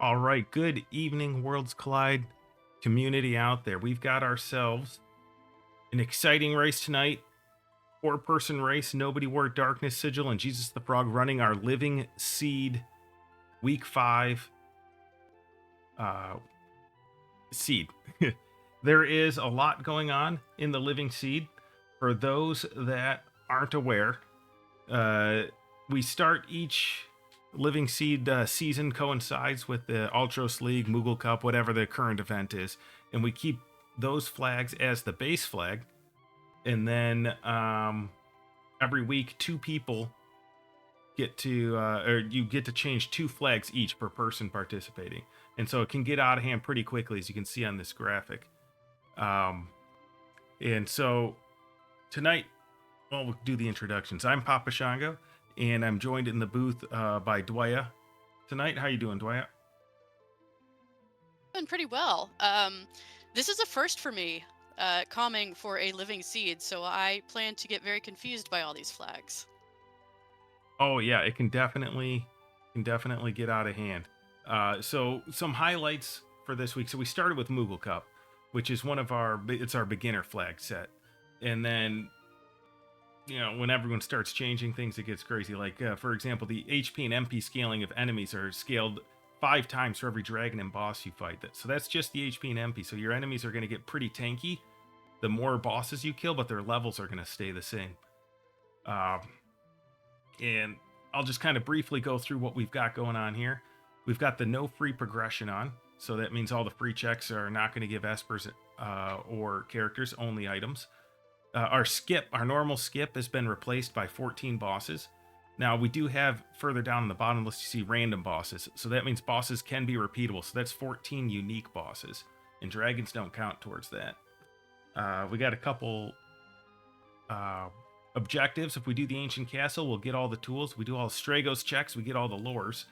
All right, good evening, Worlds Collide community out there. We've got ourselves an exciting race tonight. Four-person race. Nobody wore Darkness Sigil and Jesus the Frog running our Living Seed Week 5 uh, seed. There is a lot going on in the Living Seed. For those that aren't aware, uh, we start each Living Seed season coincides with the Ultros League, Moogle Cup, whatever the current event is, and we keep those flags as the base flag. And then every week, two people get to, or you get to change two flags each per person participating, and so it can get out of hand pretty quickly, as you can see on this graphic. And so tonight, well, we'll do the introductions. I'm Papa Shango, and I'm joined in the booth by Dwaya tonight. How you doing, Dwaya? Doing pretty well. This is a first for me, calming for a living seed, so I plan to get very confused by all these flags. Oh yeah, it can definitely get out of hand. So some highlights for this week. So we started with Moogle Cup, which is it's our beginner flag set, and then when everyone starts changing things, it gets crazy. Like for example, the HP and MP scaling of enemies are scaled 5 times for every dragon and boss you fight. So that's just the HP and MP. So your enemies are going to get pretty tanky the more bosses you kill, but their levels are going to stay the same. Um, and I'll just kind of briefly go through what we've got going on here. We've got the no free progression on, so that means all the free checks are not going to give espers or characters, only items. Our normal skip has been replaced by 14 bosses. Now we do have further down in the bottom list, you see random bosses, so that means bosses can be repeatable. So that's 14 unique bosses, and dragons don't count towards that. We got a couple objectives. If we do the ancient castle, we'll get all the tools. If we do all the Stragos checks, we get all the lores.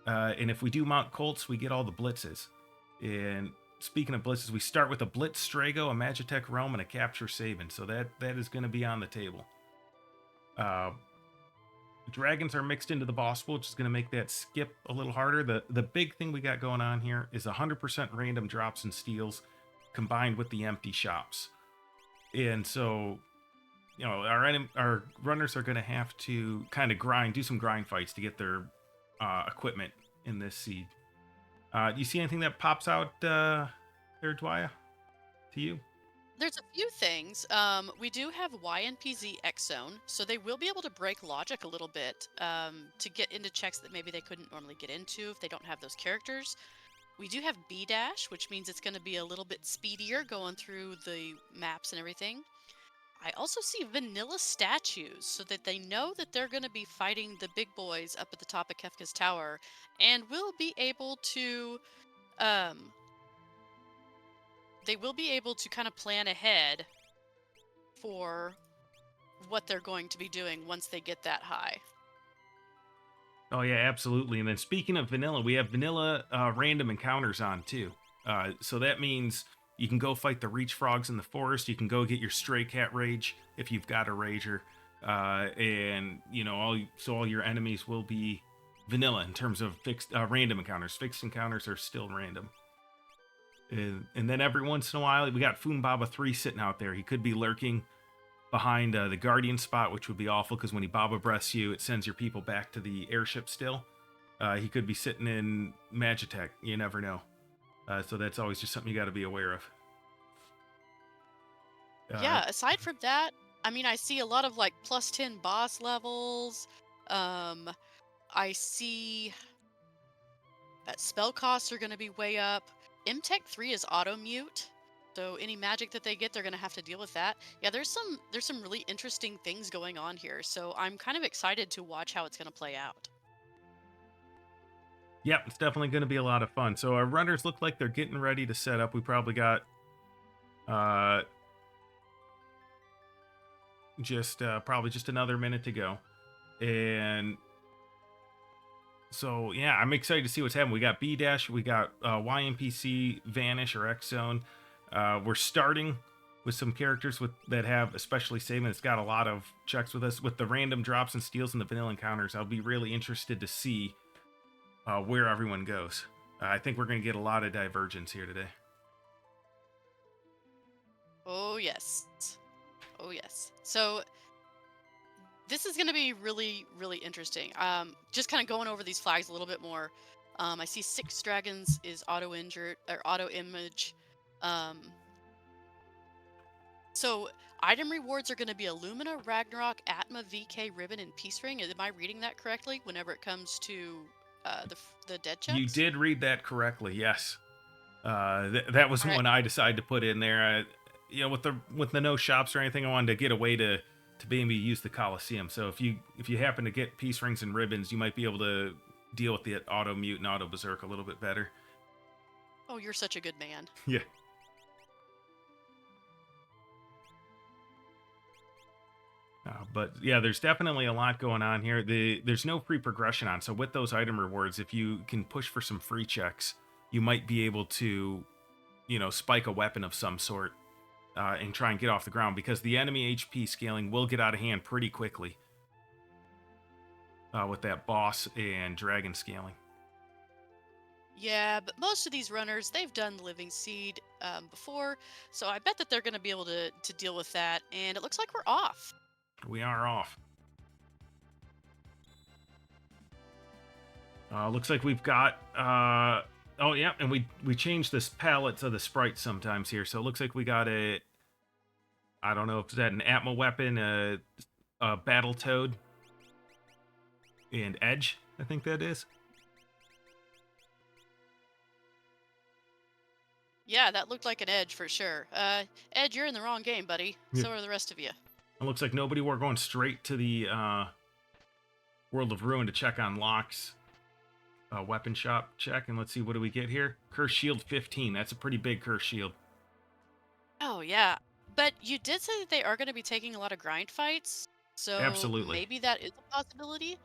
And if we do Mount Colts, we get all the blitzes. And speaking of blitzes, we start with a blitz Strago, a Magitech Realm, and a capture Sabin. So that is going to be on the table. Dragons are mixed into the boss pool, which is going to make that skip a little harder. The big thing we got going on here is 100% random drops and steals combined with the empty shops. And so our runners are going to have to kind of do some grind fights to get their equipment in this seed. Do you see anything that pops out there, Dwaya, to you? There's a few things. We do have YNPZ X Zone, so they will be able to break logic a little bit to get into checks that maybe they couldn't normally get into if they don't have those characters. We do have B Dash, which means it's going to be a little bit speedier going through the maps and everything. I also see vanilla statues so that they know that they're going to be fighting the big boys up at the top of Kefka's tower and will be able to um they will be able to kind of plan ahead for what they're going to be doing once they get that high. Oh yeah, absolutely. And then speaking of vanilla, we have vanilla random encounters on too. So that means you can go fight the reach frogs in the forest. You can go get your stray cat rage if you've got a rager, and all your enemies will be vanilla in terms of fixed random encounters. Fixed encounters are still random. And then every once in a while, we got Baba 3 sitting out there. He could be lurking behind the Guardian spot, which would be awful because when he Baba Breaths you, it sends your people back to the airship still. He could be sitting in Magitech. You never know. So that's always just something you got to be aware of. Uh, Yeah, aside from that, I mean, I see a lot of like plus 10 boss levels. Um, I see that spell costs are going to be way up. MTech 3 is auto mute. So any magic that they get, they're going to have to deal with that. Yeah, there's some really interesting things going on here. So I'm kind of excited to watch how it's going to play out. yeah, it's definitely going to be a lot of fun. So our runners look like they're getting ready to set up. We probably got uh, just another minute to go, and so yeah, I'm excited to see what's happening. We got B Dash, we got YNPC Vanish or X Zone. We're starting with some characters that have especially Saban. It's got a lot of checks with us with the random drops and steals and the vanilla encounters. I'll be really interested to see where everyone goes. I think we're going to get a lot of divergence here today. Oh yes. Oh yes. So this is going to be really, really interesting. Just kind of going over these flags a little bit more. I see Six Dragons is auto injured or auto image. Um, so item rewards are going to be Illumina, Ragnarok, Atma, VK, Ribbon, and Peace Ring. Am I reading that correctly? Whenever it comes to the dead You checks. did read that correctly, yes. That was All right. one I decided to put in there. With the no shops or anything, I wanted to get a way to maybe use the Coliseum. So if you happen to get peace rings and ribbons, you might be able to deal with the auto mute and auto berserk a little bit better. Oh, you're such a good man. Yeah. But yeah, there's definitely a lot going on here. There's no free progression on. So with those item rewards, if you can push for some free checks, you might be able to, spike a weapon of some sort and try and get off the ground because the enemy HP scaling will get out of hand pretty quickly with that boss and dragon scaling. Yeah, but most of these runners, they've done the Living Seed before, so I bet that they're going to be able to deal with that. And it looks like we're off. We are off. Looks like we've got. Oh yeah, and we changed this palette to the sprites sometimes here, so it looks like we got a. I don't know if that an Atma weapon, a Battle Toad, and Edge. I think that is. Yeah, that looked like an Edge for sure. Edge, you're in the wrong game, buddy. Yeah. So are the rest of you. It looks like nobody. We're going straight to the World of Ruin to check on Locke's weapon shop check, and let's see, what do we get here? Curse Shield 15. That's a pretty big Curse Shield. Oh yeah, but you did say that they are going to be taking a lot of grind fights, so Absolutely. maybe that is a possibility.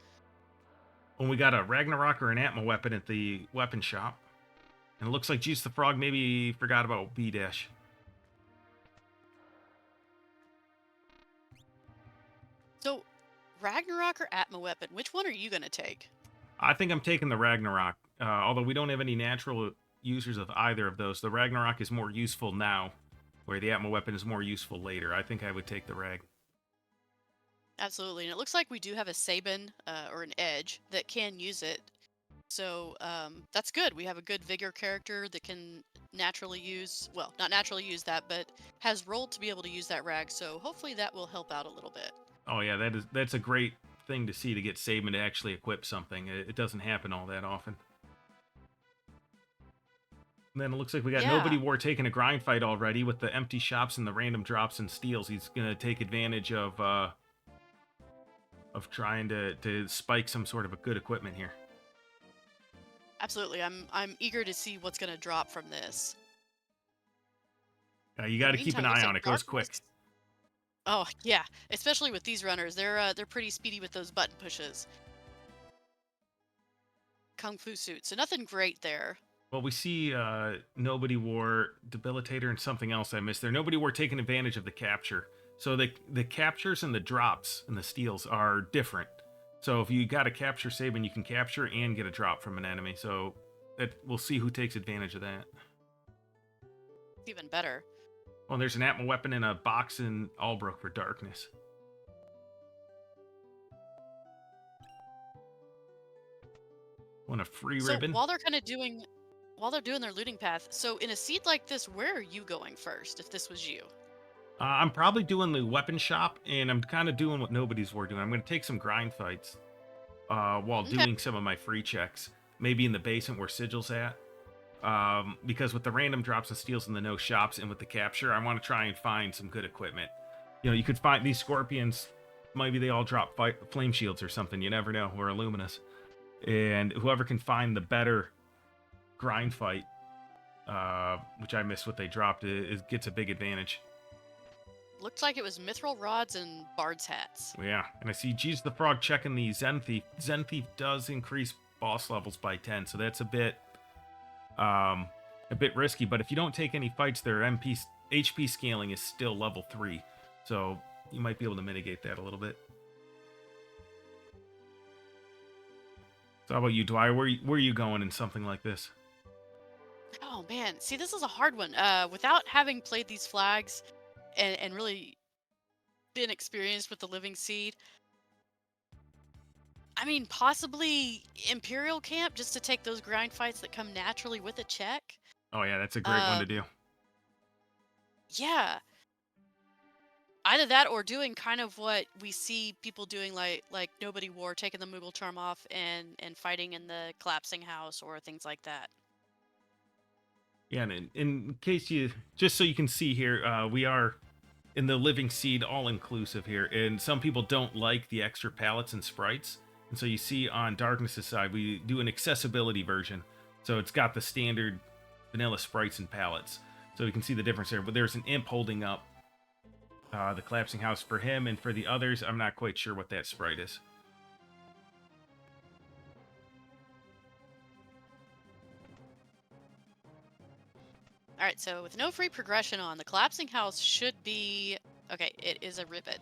When we got a Ragnarok or an Atma weapon at the weapon shop. And it looks like Juice the Frog maybe forgot about B-Dash. So, Ragnarok or Atma weapon, which one are you going to take? I think I'm taking the Ragnarok. Although we don't have any natural users of either of those. The Ragnarok is more useful now, where the Atma weapon is more useful later. I think I would take the Rag. Absolutely, and it looks like we do have a Sabin or an Edge that can use it. So that's good. We have a good Vigor character that can naturally use, well, not naturally use that, but has rolled to be able to use that rag. So hopefully that will help out a little bit. Oh yeah, that's a great thing to see, to get Sabin to actually equip something. It doesn't happen all that often. And then it looks like we got Nobody War taking a grind fight already with the empty shops and the random drops and steals. He's gonna take advantage of trying to spike some sort of a good equipment here. Absolutely, I'm eager to see what's gonna drop from this. You got to keep an eye on it. It goes quick. Oh yeah, especially with these runners, they're pretty speedy with those button pushes. Kung Fu suit, so nothing great there. Well, we see Nobody War, Debilitator, and something else I missed there. Nobody War taking advantage of the capture. So the captures and the drops and the steals are different. So if you got a capture Sabin, you can capture and get a drop from an enemy. So we'll see who takes advantage of that. Even better. Well, there's an Atma weapon in a box in Albrook for darkness. Want a free ribbon? While they're doing their looting path, so in a seed like this, where are you going first if this was you? I'm probably doing the weapon shop, and I'm kind of doing what Nobody's War doing. I'm going to take some grind fights while doing some of my free checks. Maybe in the basement where Sigil's at. Because with the random drops and steals in the no shops and with the capture, I want to try and find some good equipment. You could find these scorpions, maybe they all drop flame shields or something. You never know. Or Illuminous. And whoever can find the better grind fight, which I missed what they dropped, gets a big advantage. Looked like it was Mithril rods and Bard's hats. Yeah, and I see Jesus the Frog checking the Zen Thief. Zen Thief does increase boss levels by 10, so that's a bit risky. But if you don't take any fights, their HP scaling is still level 3, so you might be able to mitigate that a little bit. So how about you, Dwyer? Where are you going in something like this? Oh man, see, this is a hard one. Without having played these flags and really been experienced with the Living Seed, I mean, possibly Imperial Camp just to take those grind fights that come naturally with a check. Oh yeah, that's a great one to Um, do. yeah, either that or doing kind of what we see people doing, like Nobody War, taking the Moogle charm off and fighting in the collapsing house or things like that. Yeah, and in case you, just so you can see here, we are in the Living Seed all inclusive here, and some people don't like the extra palettes and sprites, and so you see on Darkness's side we do an accessibility version, so it's got the standard vanilla sprites and palettes, so you can see the difference there. But there's an imp holding up the collapsing house for him, and for the others, I'm not quite sure what that sprite is. All right, so with no free progression on, the collapsing house should be okay. It is a ribbon,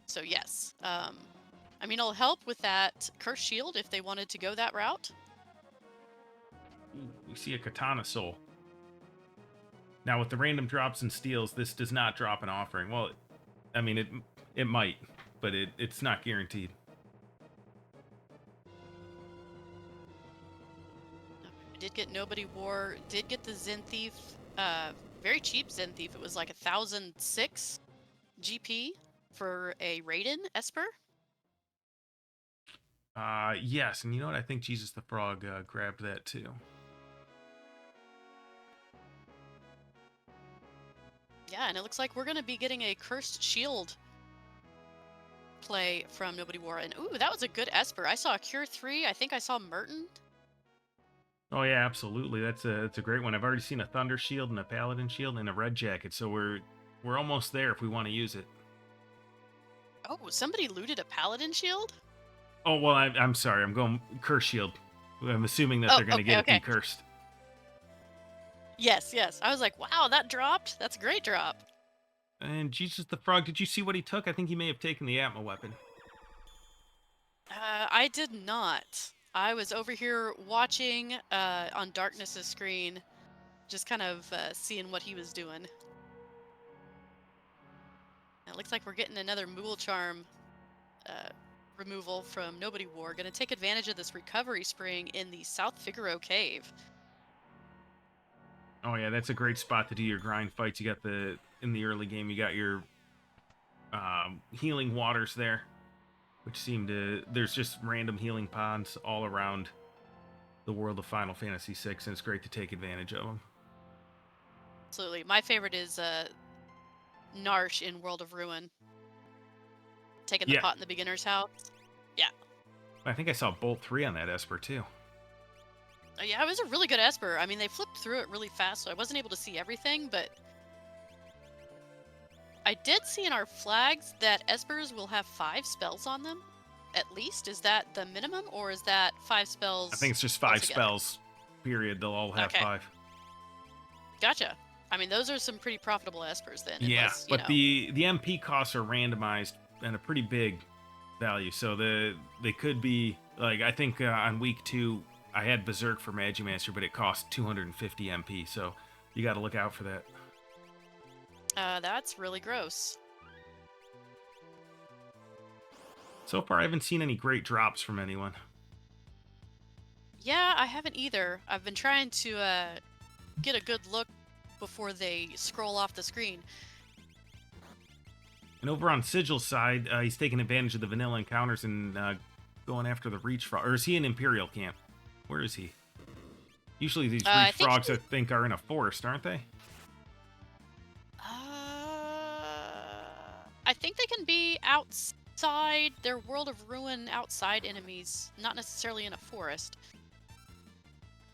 so yes. I mean, it'll help with that curse shield if they wanted to go that route. Ooh, we see a katana soul. Now with the random drops and steals, this does not drop an offering. Well, I mean it might, but it's not guaranteed. I did get Nobody War. Did get the Zen Thief. Very cheap Zen Thief. It was like 1,006 GP for a Raiden Esper. Yes, and you know what? I think Jesus the Frog grabbed that too. Yeah, and it looks like we're going to be getting a Cursed Shield play from Nobody War. And ooh, that was a good Esper. I saw Cure 3. I think I saw Merton. Oh yeah, absolutely. That's a great one. I've already seen a Thunder Shield and a Paladin Shield and a Red Jacket, so we're almost there if we want to use it. Oh, somebody looted a Paladin Shield? Oh well, I'm sorry. I'm going Curse Shield. I'm assuming that Oh, they're going to okay, get okay. it decursed. Yes, yes. I was like, wow, that dropped. That's a great drop. And Jesus the Frog, did you see what he took? I think he may have taken the Atma weapon. I did not. I was over here watching on Darkness's screen, just kind of seeing what he was doing. And it looks like we're getting another Moogle Charm removal from Nobody War. Going to take advantage of this recovery spring in the South Figaro Cave. Oh yeah, that's a great spot to do your grind fights. You got in the early game, you got your healing waters there, which seem to, there's just random healing ponds all around the world of Final Fantasy VI, and it's great to take advantage of them. Absolutely. My favorite is Narsh in World of Ruin. Taking the pot in the beginner's house. Yeah. I think I saw Bolt 3 on that Esper too. Yeah, it was a really good Esper. I mean, they flipped through it really fast, so I wasn't able to see everything, but I did see in our flags that Espers will have 5 spells on them, at least. Is that the minimum, or is that 5 spells? I think it's just 5 altogether? Spells, period. They'll all have 5. Gotcha. I mean, those are some pretty profitable Espers then. Yeah, unless, but the MP costs are randomized and a pretty big value, so they could be, like, I think on week 2, I had Berserk for Magimaster, but it cost 250 MP, so you got to look out for that. That's really gross. So far, I haven't seen any great drops from anyone. Yeah, I haven't either. I've been trying to get a good look before they scroll off the screen. And over on Sigil's side, he's taking advantage of the vanilla encounters and going after the Reach Frog. Or is he in Imperial Camp? Where is he? Usually these Reach Frogs, I think, are in a forest, aren't they? I think they can be outside their World of Ruin, outside enemies, not necessarily in a forest.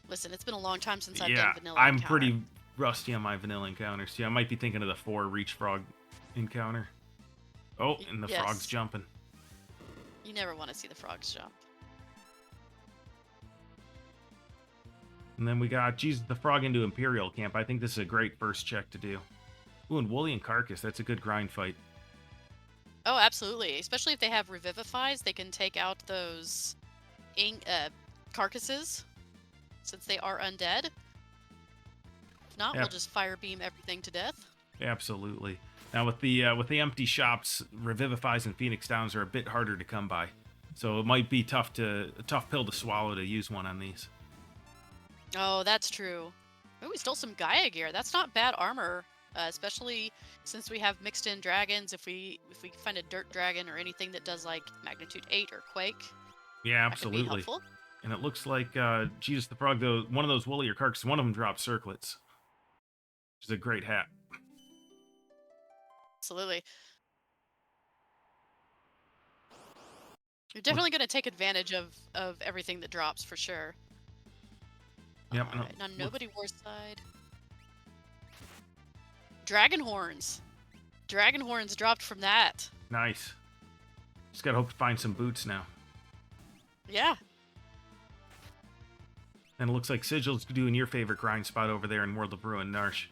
Listen, it's been a long time since I've done vanilla I'm encounter. pretty rusty on my vanilla encounters. Yeah, I might be thinking of the 4 Reach Frog encounter. Oh, and the frog's jumping. You never want to see the frogs jump. And then we got Jesus the Frog into Imperial Camp. I think this is a great first check to do. Ooh, and Woolly and Carcass. That's a good grind fight. Oh, absolutely. Especially if they have Revivifies, they can take out those carcasses. since they are undead. If not, Yeah, we'll just fire beam everything to death. absolutely. Now with the empty shops, Revivifies and Phoenix Downs are a bit harder to come by, so it might be a tough pill to swallow to use one on these. Oh, that's true. Oh, we stole some Gaia gear. That's not bad armor, especially since we have mixed in dragons. If we find a dirt dragon or anything that does like magnitude 8 or quake, Yeah, that could be absolutely. helpful. And it looks like Jesus the Frog, though, one of those woollier carcasses, one of them dropped circlets, which is a great hat. Absolutely. You're Look, definitely going to take advantage of everything that drops for sure. yep, All and right, now looks nobody war side. Dragon horns. Dragon horns dropped from that. nice. Just gotta hope to find some boots now. Yeah. And it looks like Sigil's doing your favorite grind spot over there in World of Ruin, Narsh.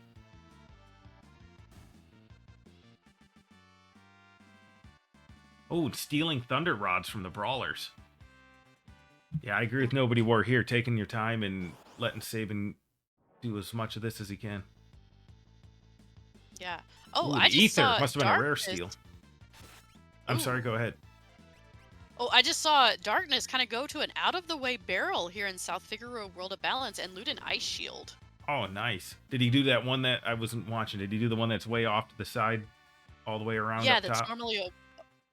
Oh, stealing Thunder Rods from the Brawlers. Yeah, I agree with Nobody War here, taking your time and letting Sabin do as much of this as he can. Yeah. Oh, Ooh, I the just Ether saw must have been a rare darkness. steal. I'm sorry, Ooh. go ahead. Oh, I just saw darkness kind of go to an out of the way barrel here in South Figaro World of Balance and loot an ice shield. Oh, nice. Did he do that one that I wasn't watching? Did he do the one that's way off to the side, all the way around Yeah, up that's top? normally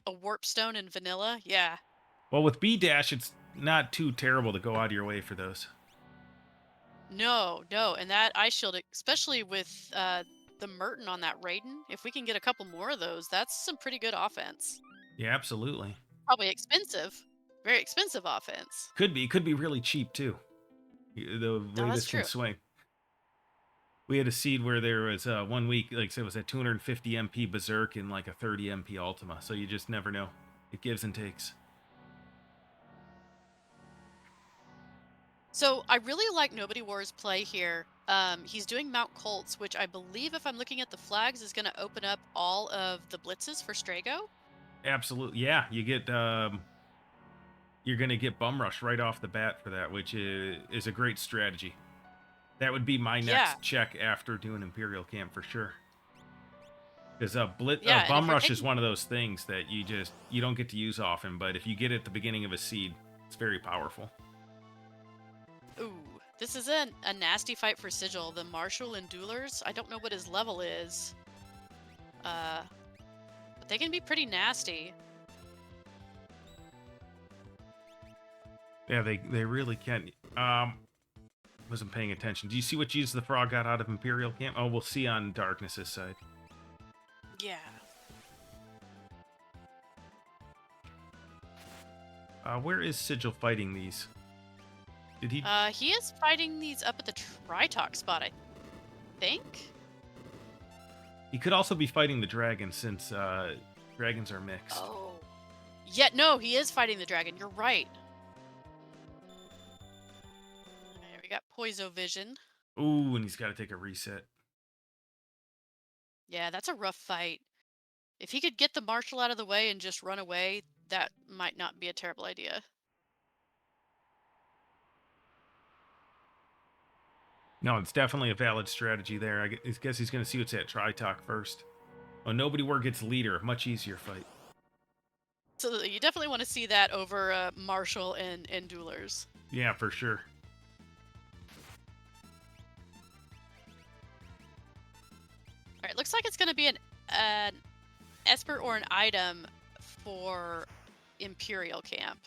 a warp stone in vanilla. Yeah. Well, with B Dash, it's not too terrible to go out of your way for those. No, no, and that ice shield, especially with the Merton on that Raiden, if we can get a couple more of those, that's some pretty good offense. Yeah, absolutely. Probably expensive, very expensive offense. Could be really cheap too. The No, way that's this can true. swing. We had a seed where there was 1 week, like I said, it was a 250 MP Berserk and like a 30 MP Ultima. So you just never know. It gives and takes. So I really like Nobody War's play here. He's doing Mount Colts, which I believe, if I'm looking at the flags, is going to open up all of the blitzes for Strago. Absolutely, yeah. You're gonna get Bum Rush right off the bat for that, which is a great strategy. That would be my Yeah, next check after doing Imperial Camp for sure. Because yeah, and if Bum you're Rush is taking, one of those things that you don't get to use often, but if you get it at the beginning of a seed, it's very powerful. ooh, this is a nasty fight for Sigil. The Marshal and Duelers. I don't know what his level is. But they can be pretty nasty. Yeah, they really can. Wasn't paying attention. Do you see what Jesus the Frog got out of Imperial Camp? Oh, we'll see on Darkness's side. Yeah. Where is Sigil fighting these? Did he? He is fighting these up at the Tritalk spot, I think. He could also be fighting the dragon since dragons are mixed. Oh. Yeah, no, he is fighting the dragon. You're right. There, we got Poiso Vision. Ooh, and he's got to take a reset. Yeah, that's a rough fight. If he could get the Marshal out of the way and just run away, that might not be a terrible idea. No, it's definitely a valid strategy there. I guess he's going to see what's at Tritalk first. Oh, Nobody War gets leader. Much easier fight. So you definitely want to see that over Marshal and Duelers. Yeah, for sure. All right, looks like it's going to be an Esper or an item for Imperial Camp.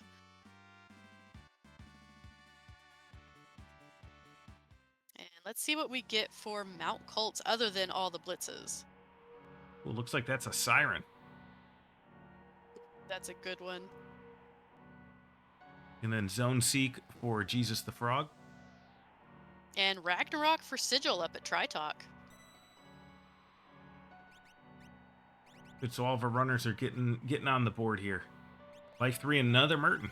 And let's see what we get for Mount Colts other than all the blitzes. Well, looks like that's a siren. That's a good one. And then Zone Seek for Jesus the Frog. And Ragnarok for Sigil up at Tritalk. Good, so all of our runners are getting on the board here. Life 3, another Merton.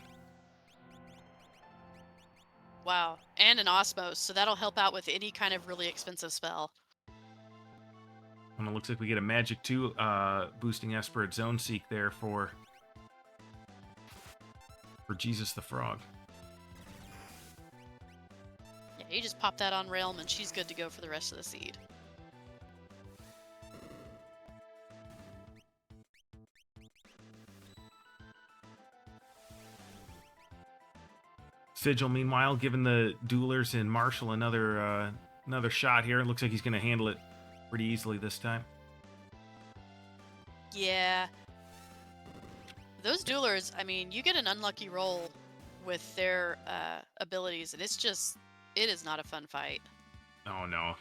Wow. And an Osmos, so that'll help out with any kind of really expensive spell. And it looks like we get a Magic 2 boosting Esper at Zone Seek there for Jesus the Frog. You just pop that on Realm, and she's good to go for the rest of the seed. Sigil, meanwhile, giving the duelers and Marshall another shot here. It looks like he's going to handle it pretty easily this time. Yeah. Those duelers, I mean, you get an unlucky roll with their abilities, and it is not a fun fight. Oh, no.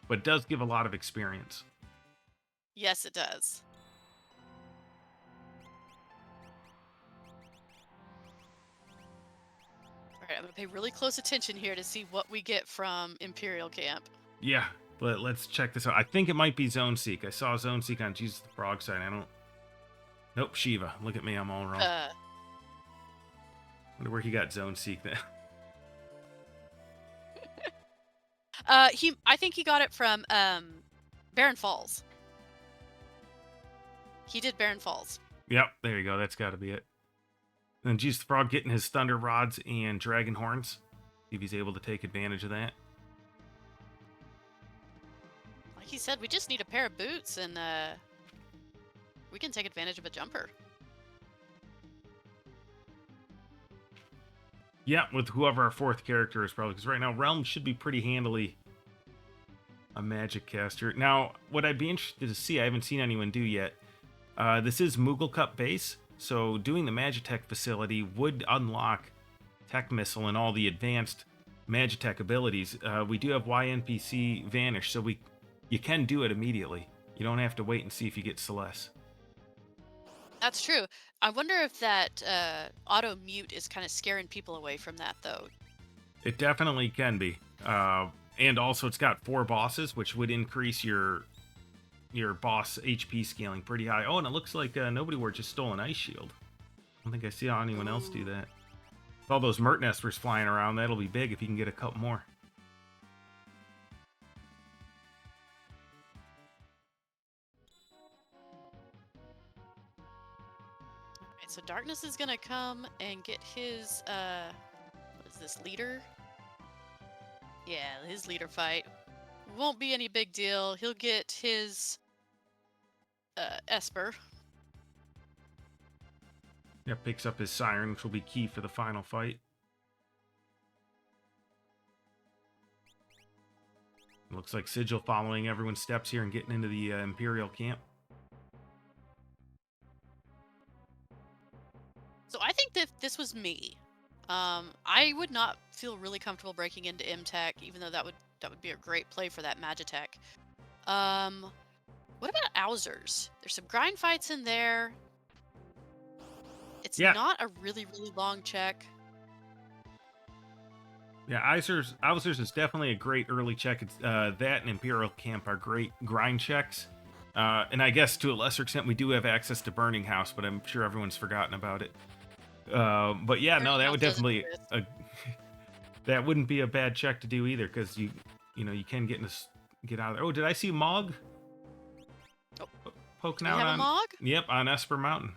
But it does give a lot of experience. Yes, it does. All right, I'm going to pay really close attention here to see what we get from Imperial Camp. Yeah, but let's check this out. I think it might be Zone Seek. I saw Zone Seek on Jesus the Frog side. I don't... Nope, Shiva. Look at me, I'm all wrong. Wonder where he got Zone Seek then. I think he got it from Barren Falls. He did Barren Falls. Yep, there you go. That's got to be it. And then Jesus the Frog getting his Thunder Rods and Dragon Horns. See if he's able to take advantage of that. Like he said, we just need a pair of boots, and we can take advantage of a jumper. Yeah, with whoever our fourth character is probably. Because right now, Realm should be pretty handily a magic caster. Now, what I'd be interested to see, I haven't seen anyone do yet. This is Moogle Cup base, so doing the Magitech facility would unlock Tech Missile and all the advanced Magitech abilities. We do have YNPC Vanish, so you can do it immediately. You don't have to wait and see if you get Celeste. That's true. I wonder if that auto mute is kind of scaring people away from that, though. It definitely can be. And also, it's got 4 bosses, which would increase your boss HP scaling pretty high. Oh, and it looks like Nobody War just stole an Ice Shield. I don't think I see anyone else do that. With all those Mert Nesters flying around, that'll be big if you can get a couple more. Alright, so Darkness is gonna come and get his what is this, leader? Yeah, his leader fight. Won't be any big deal. He'll get his Esper. Yeah, picks up his Siren, which will be key for the final fight. Looks like Sigil following everyone's steps here and getting into the Imperial camp. So I think that if this was me, I would not feel really comfortable breaking into MTech, even though that would be a great play for that Magitech. What about Owzers? There's some grind fights in there. It's not a really long check. Yeah, Owzers is definitely a great early check. It's, that and Imperial Camp are great grind checks. And I guess to a lesser extent, we do have access to Burning House, but I'm sure everyone's forgotten about it. But yeah, no, that would definitely... that wouldn't be a bad check to do either, because you can get out of there. Oh, did I see Mog? Poking out on Mog? Yep, on Esper Mountain.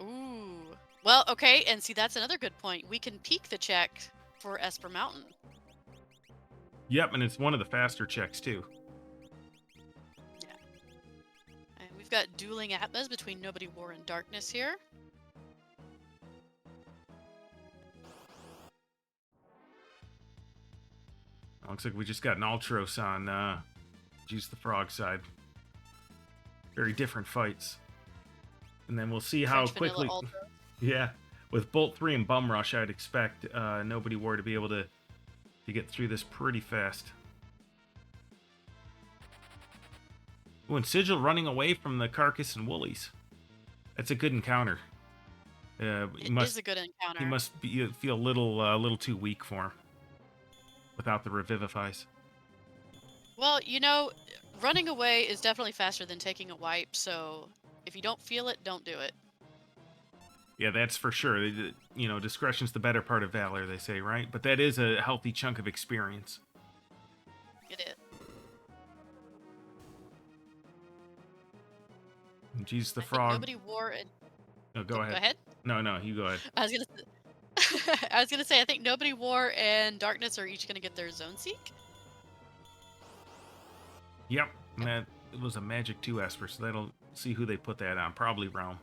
Ooh. Well, okay, and see, that's another good point. We can peek the check for Esper Mountain. Yep, and it's one of the faster checks too. Yeah. And we've got dueling Atmas between Nobody War and Darkness here. Looks like we just got an Ultros on Jesus the Frog side. Very different fights. And then we'll see how quickly... Yeah, with Bolt 3 and Bum Rush, I'd expect Nobody War to be able to get through this pretty fast. Ooh, and Sigil running away from the Carcass and Woolies. That's a good encounter. It is a good encounter. He must feel a little too weak for him without the Revivifies. Well, running away is definitely faster than taking a wipe, so if you don't feel it, don't do it. Yeah, that's for sure. Discretion's the better part of valor, they say, right? But that is a healthy chunk of experience. It is. And Jesus the Frog. Nobody War and... No, go ahead. Go ahead. No, you go ahead. I was gonna I was gonna say I think Nobody War and Darkness are each gonna get their Zone Seek. Yep, and that it was a Magic 2 Esper, so that'll see who they put that on. Probably Realm.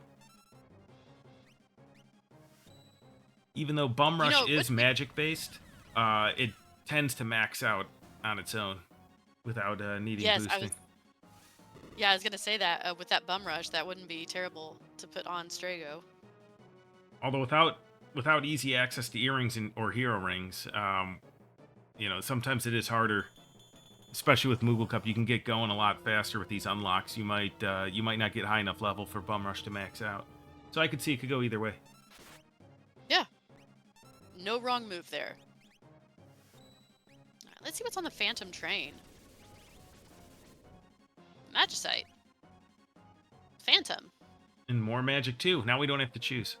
Even though Bum You Rush know, is magic based, it tends to max out on its own without needing yes, I was boosting. yeah, I was gonna say that with that Bum Rush, that wouldn't be terrible to put on Strago. Although without easy access to earrings or hero rings, sometimes it is harder. Especially with Moogle Cup, you can get going a lot faster with these unlocks. You might not get high enough level for Bum Rush to max out. So I could see it could go either way. Yeah, no wrong move there. All right, let's see what's on the Phantom Train. Magicite. Phantom. And more Magic too. Now we don't have to choose.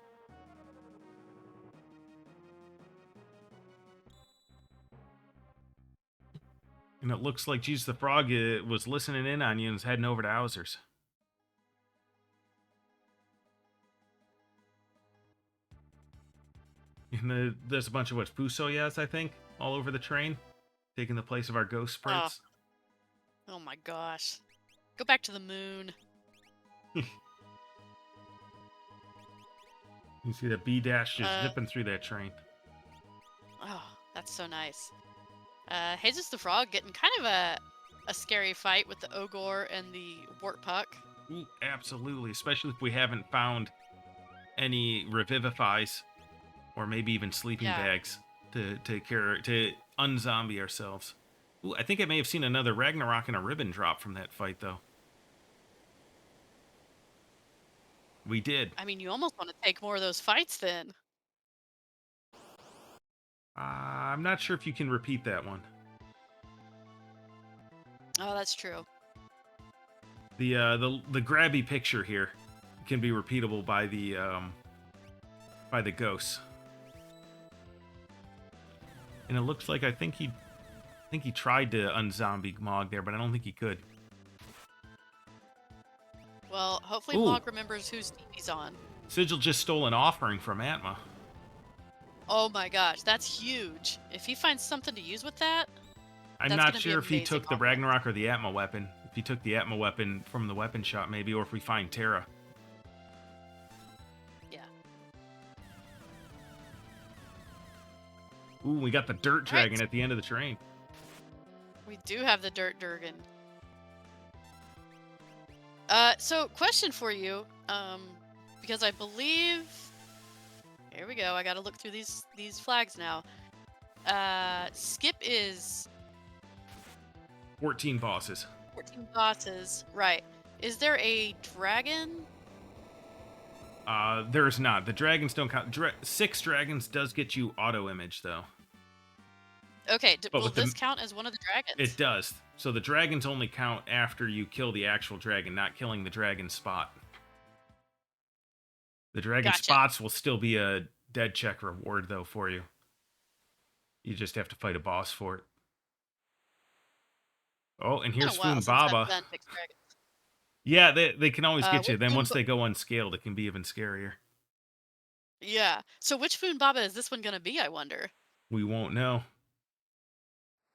And it looks like Jesus the Frog was listening in on you and is heading over to Hauser's. And there's a bunch of Fusoyas, I think, all over the train, taking the place of our ghost sprints. Oh my gosh. Go back to the moon. You see the B dash just zipping through that train. Oh, that's so nice. Jesus the Frog getting kind of a scary fight with the Ogre and the Wart Puck. Ooh, absolutely, especially if we haven't found any Revivifies or maybe even sleeping bags to unzombie ourselves. Ooh, I think I may have seen another Ragnarok and a ribbon drop from that fight, though. We did. I mean, you almost want to take more of those fights then. I'm not sure if you can repeat that one. Oh, that's true. The grabby picture here can be repeatable by the ghosts. And it looks like I think he tried to unzombie Mog there, but I don't think he could. Well, hopefully Mog remembers whose team he's on. Sigil just stole an offering from Atma. Oh my gosh, that's huge. If he finds something to use with that, I'm not sure if he took the Ragnarok or the Atma weapon. If he took the Atma weapon from the weapon shop, maybe, or if we find Terra. Yeah. Ooh, we got the Dirt Dragon at the end of the train. We do have the Dirt Durgan. So question for you, because I believe, here we go. I got to look through these flags now. Skip is 14 bosses. 14 bosses, right? Is there a dragon? There's not. The dragons don't count. 6 dragons does get you auto image though. Okay, will this count as one of the dragons? It does. So the dragons only count after you kill the actual dragon, not killing the dragon spot. The dragon spots will still be a dead check reward, though, for you. You just have to fight a boss for it. Oh, and here's Foon Baba. Yeah, they can always get you. Then once they go unscaled, it can be even scarier. Yeah. So which Foon Baba is this one going to be, I wonder? We won't know.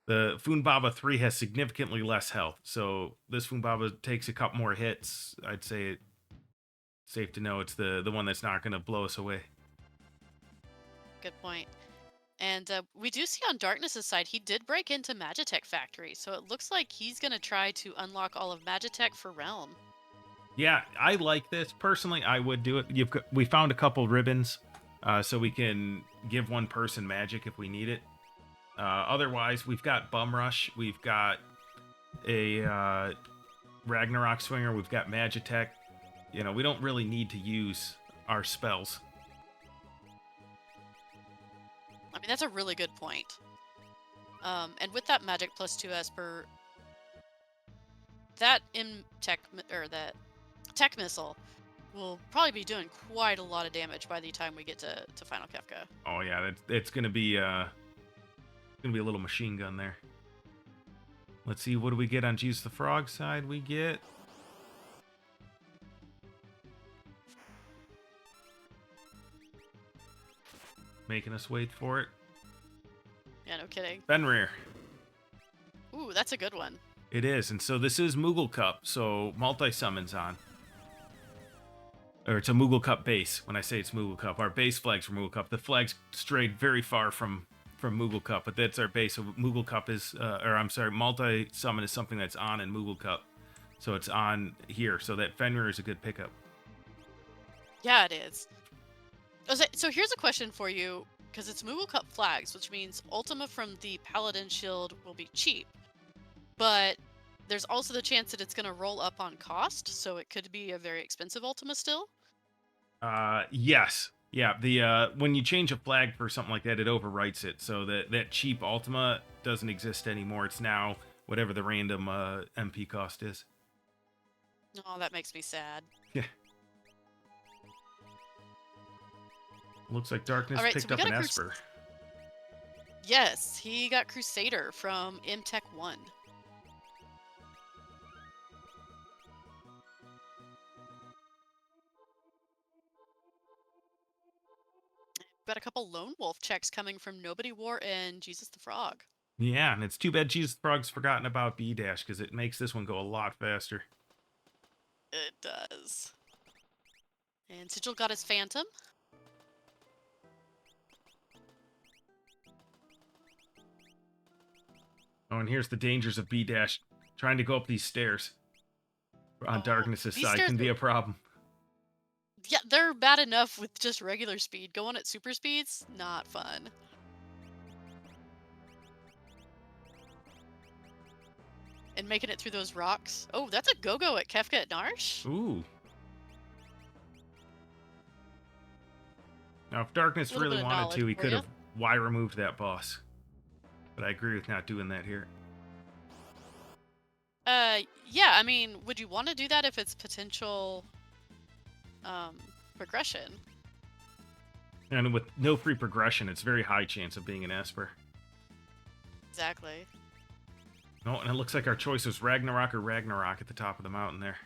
The Foon Baba 3 has significantly less health, so this Foon Baba takes a couple more hits. I'd say it's safe to know it's the one that's not going to blow us away. Good point. And we do see on Darkness's side, he did break into Magitech Factory, so it looks like he's going to try to unlock all of Magitech for Realm. Yeah, I like this. Personally, I would do it. We found a couple ribbons, so we can give one person magic if we need it. Otherwise, we've got Bum Rush, we've got a Ragnarok Swinger, we've got Magitech. You know, we don't really need to use our spells. I mean, that's a really good point. And with that Magic plus 2 Esper, that that Tech Missile will probably be doing quite a lot of damage by the time we get to Final Kefka. Oh yeah, it's gonna be a little machine gun there. Let's see, what do we get on Jesus the Frog side? We get making us wait for it. Yeah, no kidding. Fenrir. Ooh, that's a good one. It is, and so this is Moogle Cup, so multi-summons on. Or it's a Moogle Cup base. When I say it's Moogle Cup, our base flags for Moogle Cup. The flags strayed very far from Moogle Cup, but that's our base. So Moogle Cup is, multi-summon is something that's on in Moogle Cup. So it's on here, so that Fenrir is a good pickup. Yeah, it is. So here's a question for you, because it's Moogle Cup flags, which means Ultima from the Paladin Shield will be cheap. But there's also the chance that it's going to roll up on cost, so it could be a very expensive Ultima still. Yes. Yeah, the when you change a flag for something like that, it overwrites it. So that cheap Ultima doesn't exist anymore. It's now whatever the random MP cost is. Oh, that makes me sad. Yeah. Looks like Darkness All right, picked so we up got an a Esper. Yes, he got Crusader from Imtech 1. Got a couple Lone Wolf checks coming from Nobody War and Jesus the Frog. Yeah, and it's too bad Jesus Frog's forgotten about B-Dash, because it makes this one go a lot faster. It does. And Sigil got his Phantom. Oh, and here's the dangers of B-Dash. Trying to go up these stairs on Darkness's these side stairs can be are- a problem. Yeah, they're bad enough with just regular speed. Going at super speeds, not fun. And making it through those rocks. Oh, that's a go-go at Kefka at Narsh. Ooh. Now, if Darkness Little really bit of wanted to, he knowledge for could ya. have Y removed that boss. But I agree with not doing that here. Yeah, I mean, would you want to do that if it's potential progression? And with no free progression, it's very high chance of being an Esper. Exactly. Oh, and it looks like our choice was Ragnarok or Ragnarok at the top of the mountain there.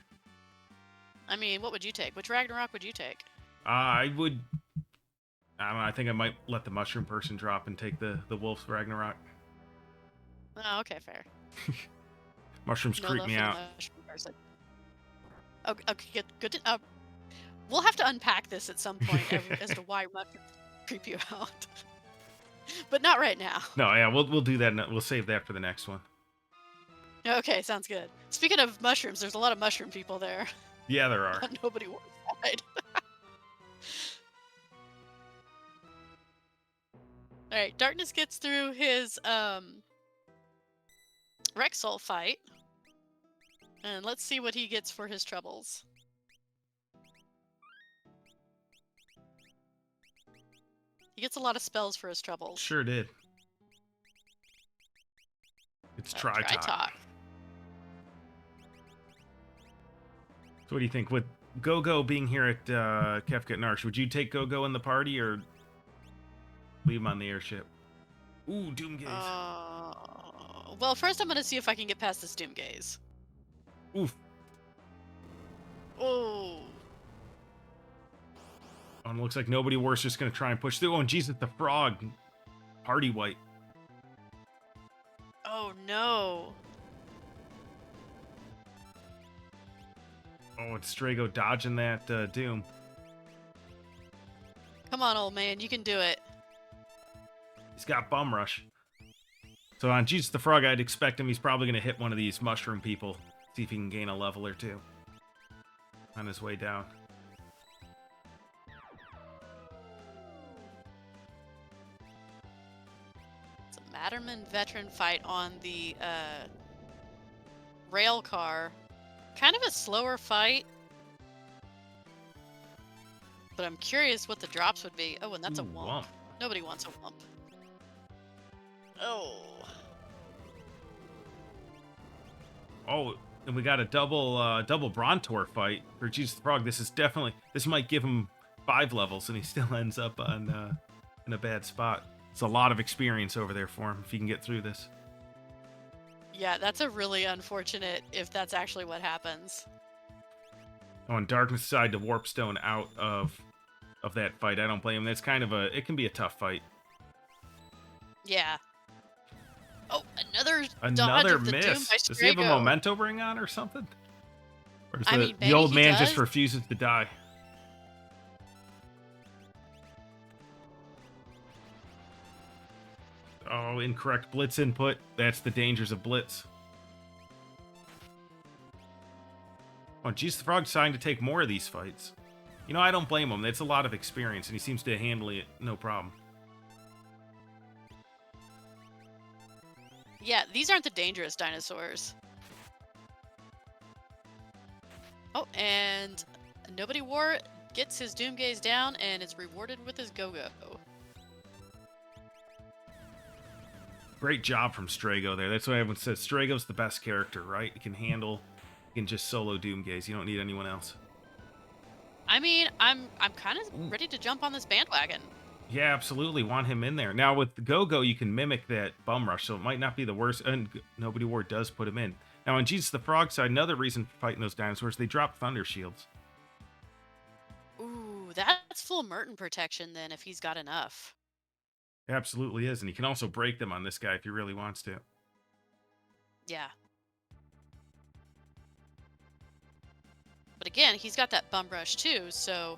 I mean, what would you take? Which Ragnarok would you take? I would... I think I might let the mushroom person drop and take the Wolf's Ragnarok. Oh, okay, fair. Mushrooms No creep love me for the out. mushroom person. Okay, good. We'll have to unpack this at some point as to why mushrooms creep you out. But not right now. No, yeah, we'll do that. We'll save that for the next one. Okay, sounds good. Speaking of mushrooms, there's a lot of mushroom people there. Yeah, there are. Nobody wants side. All right, Darkness gets through his Rexall fight, and let's see what he gets for his troubles. He gets a lot of spells for his troubles. Sure did. It's Tri-Talk. Tri-Talk. So what do you think? With Go-Go being here at Kefka and Narsh, would you take Go-Go in the party or leave him on the airship? Ooh, Doomgaze. Well, first I'm going to see if I can get past this Doomgaze. Oof. Oh. Oh, and it looks like Nobody War's just going to try and push through. Oh, and Jesus the Frog. Party white. Oh, no. Oh, it's Strago dodging that Doom. Come on, old man. You can do it. He's got Bum Rush. So on Jesus the Frog, I'd expect him. He's probably going to hit one of these mushroom people. See if he can gain a level or two on his way down. It's a Matterman veteran fight on the rail car. Kind of a slower fight. But I'm curious what the drops would be. Oh, and that's a Ooh, wump. Nobody wants a wump. Oh. Oh, and we got a double Brontor fight for Jesus the Frog. This might give him 5 levels, and he still ends up on in a bad spot. It's a lot of experience over there for him if he can get through this. Yeah, that's a really unfortunate if that's actually what happens. Oh, and Darkness decided to Warpstone out of of that fight. I don't blame him. That's kind of it can be a tough fight. Yeah. Oh, another dodge Another of the Doom by miss. Does he have a Strago. memento ring on or something? Or does I mean, the maybe old he man just does. refuses to die? Oh, incorrect blitz input. That's the dangers of blitz. Oh, geez, the Frog's trying to take more of these fights. You know, I don't blame him. That's a lot of experience, and he seems to handle it no problem. Yeah, these aren't the dangerous dinosaurs. Oh, and Nobody War gets his Doomgaze down and is rewarded with his Go-Go. Great job from Strago there. That's why everyone says Strago's the best character, right? He can just solo Doomgaze. You don't need anyone else. I mean, I'm kind of ready to jump on this bandwagon. Yeah, absolutely. Want him in there. Now, with Go-Go, you can mimic that Bum Rush, so it might not be the worst. And Nobody War does put him in. Now, on Jesus the Frog side, another reason for fighting those dinosaurs, they drop Thunder Shields. Ooh, that's full Merton protection then if he's got enough. It absolutely is. And he can also break them on this guy if he really wants to. Yeah. But again, he's got that Bum Rush too, so...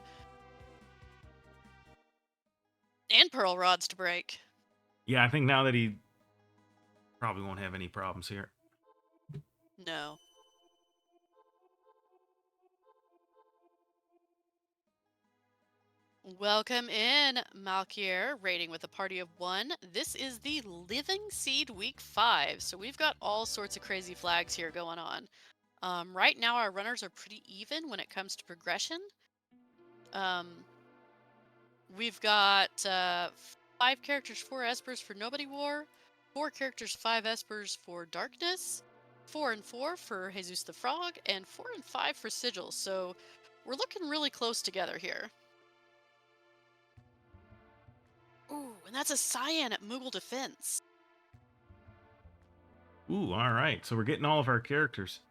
And Pearl Rods to break. Yeah, I think now that he probably won't have any problems here. No. Welcome in, Malkier, raiding with a party of 1. This is the Living Seed Week 5, so we've got all sorts of crazy flags here going on. Right now, our runners are pretty even when it comes to progression. We've got 5 characters, 4 Espers for Nobody War, 4 characters, 5 Espers for Darkness, 4 and 4 for Jesus the Frog, and 4 and 5 for Sigil. So we're looking really close together here. Ooh, and that's a Cyan at Moogle Defense. Ooh, all right. So we're getting all of our characters.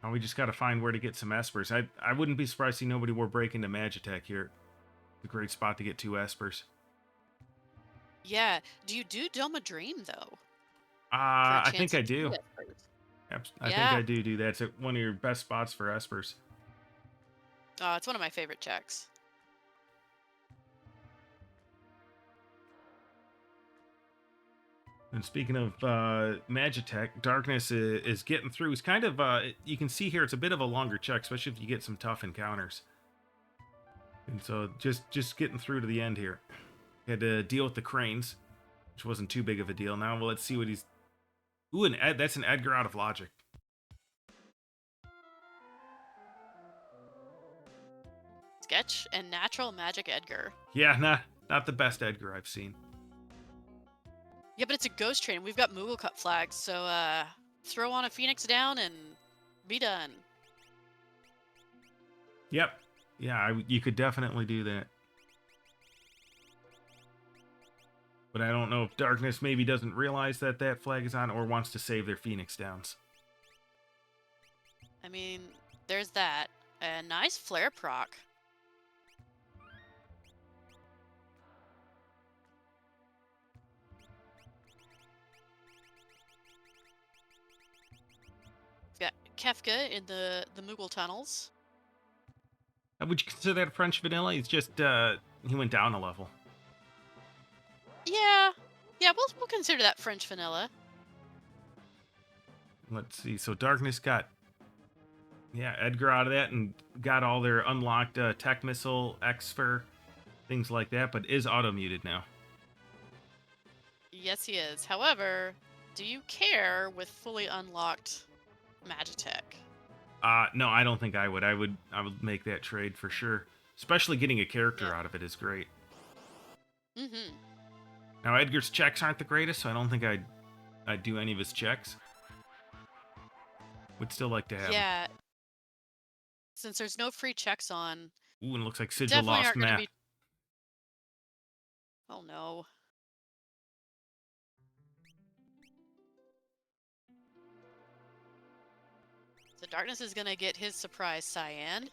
Now we just got to find where to get some Espers. I wouldn't be surprised to see Nobody War break into Magitech here. A great spot to get 2 Espers. Yeah. Do you do Dome of Dream, though? I think I do. I think Yeah. I do that. It's one of your best spots for Espers. It's one of my favorite checks. And speaking of Magitech, Darkness is getting through. It's kind of, you can see here, it's a bit of a longer check, especially if you get some tough encounters. And so just getting through to the end here. Had to deal with the cranes, which wasn't too big of a deal. Now, well, let's see what he's... Ooh, that's an Edgar out of Logic. Sketch and Natural Magic Edgar. Yeah, not the best Edgar I've seen. Yeah, but it's a ghost train. We've got Moogle Cup flags, so throw on a Phoenix down and be done. Yep. Yeah, you could definitely do that. But I don't know if Darkness maybe doesn't realize that that flag is on or wants to save their Phoenix downs. I mean, there's that. A nice flare proc. We've got Kefka in the Moogle tunnels. Would you consider that French vanilla? He's just, he went down a level. Yeah, we'll consider that French vanilla. Let's see. So Darkness got, Edgar out of that and got all their unlocked tech missile, X-Fer, things like that, but is auto-muted now. Yes, he is. However, do you care with fully unlocked Magitech? No, I don't think I would. I would make that trade for sure. Especially getting a character out of it is great. Mm-hmm. Now Edgar's checks aren't the greatest, so I don't think I'd do any of his checks. Would still like to have him. Yeah. Since there's no free checks on. Ooh, and it looks like Sigil Definitely lost aren't going to Matt. be. Oh no. So Darkness is going to get his surprise Cyan.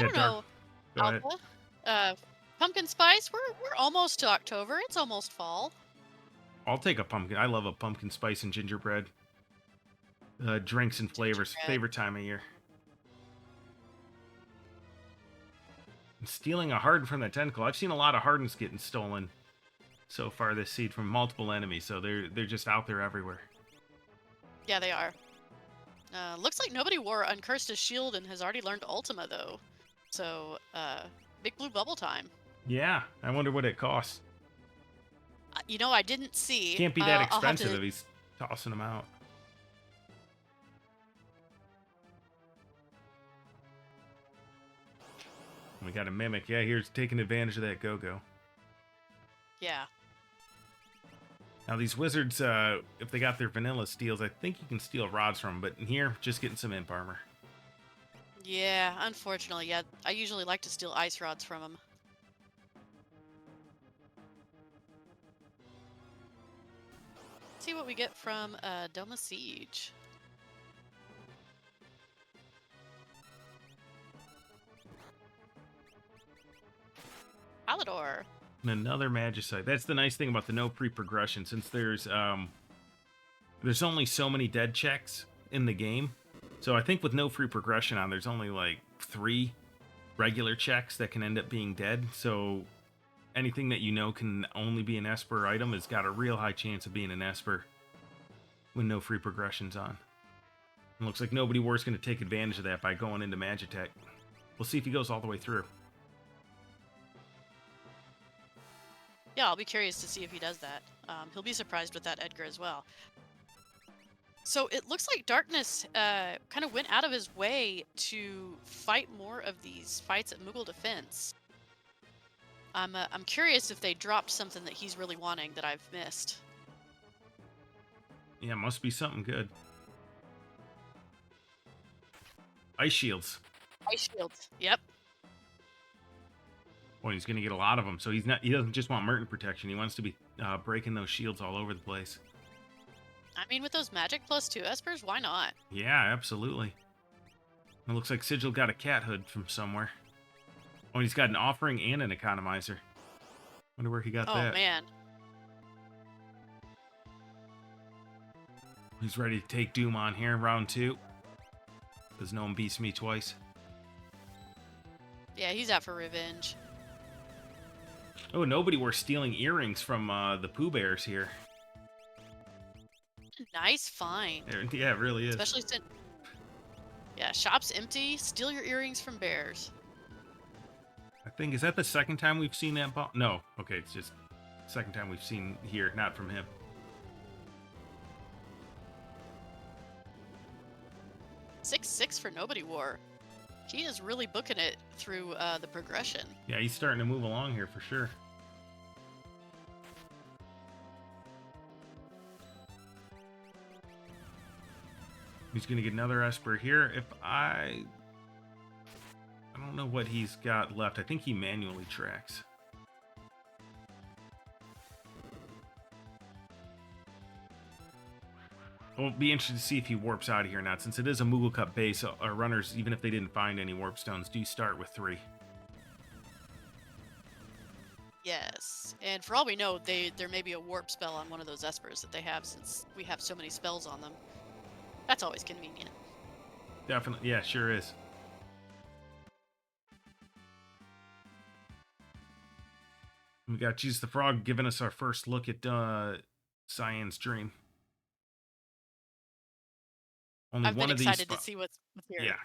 I Yeah, don't dark. know, Go ahead. Alpha. Uh, Pumpkin spice. We're almost to October. It's almost fall. I'll take a pumpkin. I love a pumpkin spice and gingerbread. Drinks and flavors. Gingerbread. Favorite time of year. And stealing a harden from that tentacle. I've seen a lot of hardens getting stolen so far this seed from multiple enemies, so they're just out there everywhere. Yeah, they are. Looks like nobody wore Uncursed's shield and has already learned Ultima though. So, big blue bubble time. Yeah, I wonder what it costs. You know, I didn't see. Can't be that I'll have expensive to. if he's tossing them out. We got a mimic. Yeah, here's taking advantage of that go-go. Yeah. Now these wizards, if they got their vanilla steals, I think you can steal rods from them. But in here, just getting some imp armor. Yeah, unfortunately, yeah. I usually like to steal ice rods from them. See what we get from Doma Siege. Alador. And another magicite. That's the nice thing about the no pre-progression, since there's only so many dead checks in the game. So I think with no free progression on, there's only like 3 regular checks that can end up being dead. So anything that you know can only be an Esper item has got a real high chance of being an Esper when no free progression's on. It looks like Nobody War's going to take advantage of that by going into Magitech. We'll see if he goes all the way through. Yeah, I'll be curious to see if he does that. He'll be surprised with that Edgar as well. So it looks like Darkness kind of went out of his way to fight more of these fights at Moogle Defense. I'm curious if they dropped something that he's really wanting that I've missed. Yeah, must be something good. Ice shields. Ice shields. Yep. Boy, he's going to get a lot of them. So he doesn't just want Merton protection. He wants to be breaking those shields all over the place. I mean, with those magic +2 espers, why not? Yeah, absolutely. It looks like Sigil got a cat hood from somewhere. Oh, he's got an offering and an economizer. Wonder where he got that. Oh, man. He's ready to take Doom on here in round 2. Because no one beats me twice. Yeah, he's out for revenge. Oh, nobody were stealing earrings from the Pooh Bears here. Nice find. Yeah, it really is. Especially since... Yeah, shop's empty. Steal your earrings from bears. I think, is that the second time we've seen that ball? No. Okay, it's just second time we've seen here, not from him. 6-6 for Nobody War. He is really booking it through the progression. Yeah, he's starting to move along here for sure. He's going to get another Esper here. I don't know what he's got left. I think he manually tracks. We'll be interested to see if he warps out of here or not, since it is a Moogle Cup base. Our runners, even if they didn't find any warp stones, do start with 3. Yes, and for all we know, there may be a warp spell on one of those espers that they have, since we have so many spells on them. That's always convenient. Definitely, yeah, sure is. We got Jesus the Frog giving us our first look at Cyan's Dream. Only I've one been of these excited to see what's here. Yeah,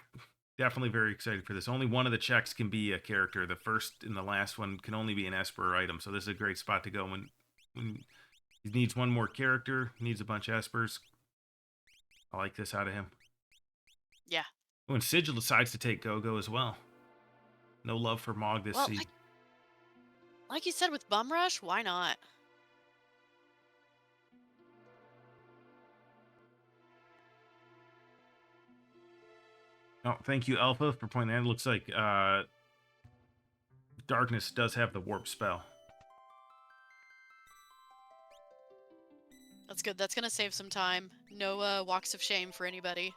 definitely very excited for this. Only one of the checks can be a character. The first and the last one can only be an Esper item. So this is a great spot to go when he needs one more character, needs a bunch of Espers. I like this out of him. Yeah. When Sigil decides to take Go-Go as well. No love for Mog this Well, seed. like you said with Bum Rush, why not? Oh, thank you, Alpha, for pointing that. It looks like Darkness does have the warp spell. That's good. That's going to save some time. No walks of shame for anybody.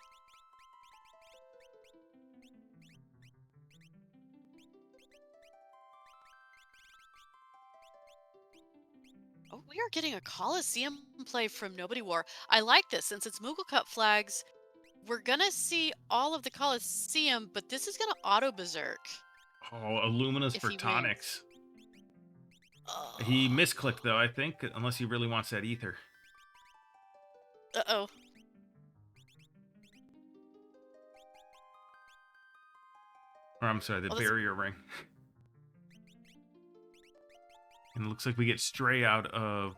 Oh, we are getting a Coliseum play from Nobody War. I like this since it's Moogle Cup flags. We're gonna see all of the Coliseum, but this is gonna auto berserk Oh, Illumina's if for he wins. tonics. He Oh. misclicked though, I think, unless he really wants that ether. Uh-oh. Or I'm sorry, the Oh, that's barrier ring. And it looks like we get Stray out of,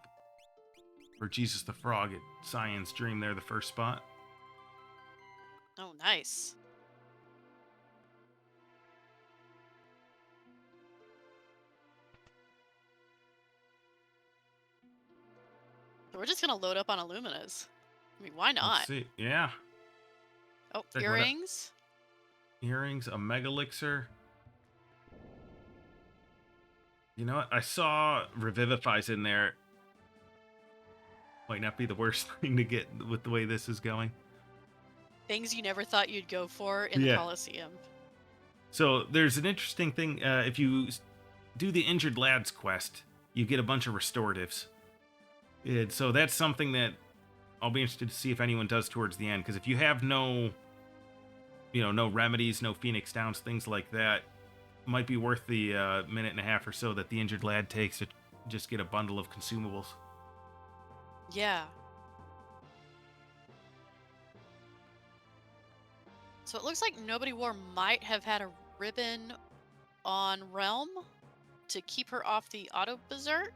or Jesus the Frog at Science Dream there, the first spot. oh nice. So we're just gonna load up on Illuminas. I mean, why Let's not? see. Yeah. Oh, Check what earrings. Earrings, a Mega Elixir. You know what? I saw Revivify's in there. Might not be the worst thing to get with the way this is going. Things you never thought you'd go for in the Yeah. Coliseum. So there's an interesting thing. If you do the Injured Lads quest, you get a bunch of restoratives. And so that's something that I'll be interested to see if anyone does towards the end. Because if you have no remedies, no Phoenix Downs, things like that, might be worth the minute and a half or so that the Injured Lad takes to just get a bundle of consumables. Yeah. So it looks like Nobody War might have had a ribbon on Realm to keep her off the auto berserk.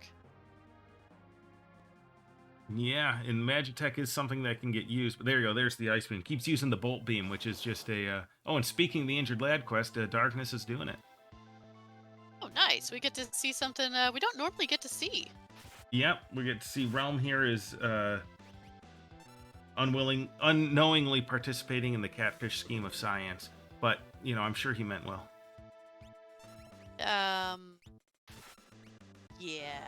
Yeah, and Magitech is something that can get used. But there you go. There's the Ice Beam. Keeps using the Bolt Beam, which is just a... Oh, and speaking of the Injured Lad quest, Darkness is doing it. Oh, nice. We get to see something we don't normally get to see. Yep, we get to see Realm here is unknowingly participating in the catfish scheme of science. But, I'm sure he meant well. Yeah.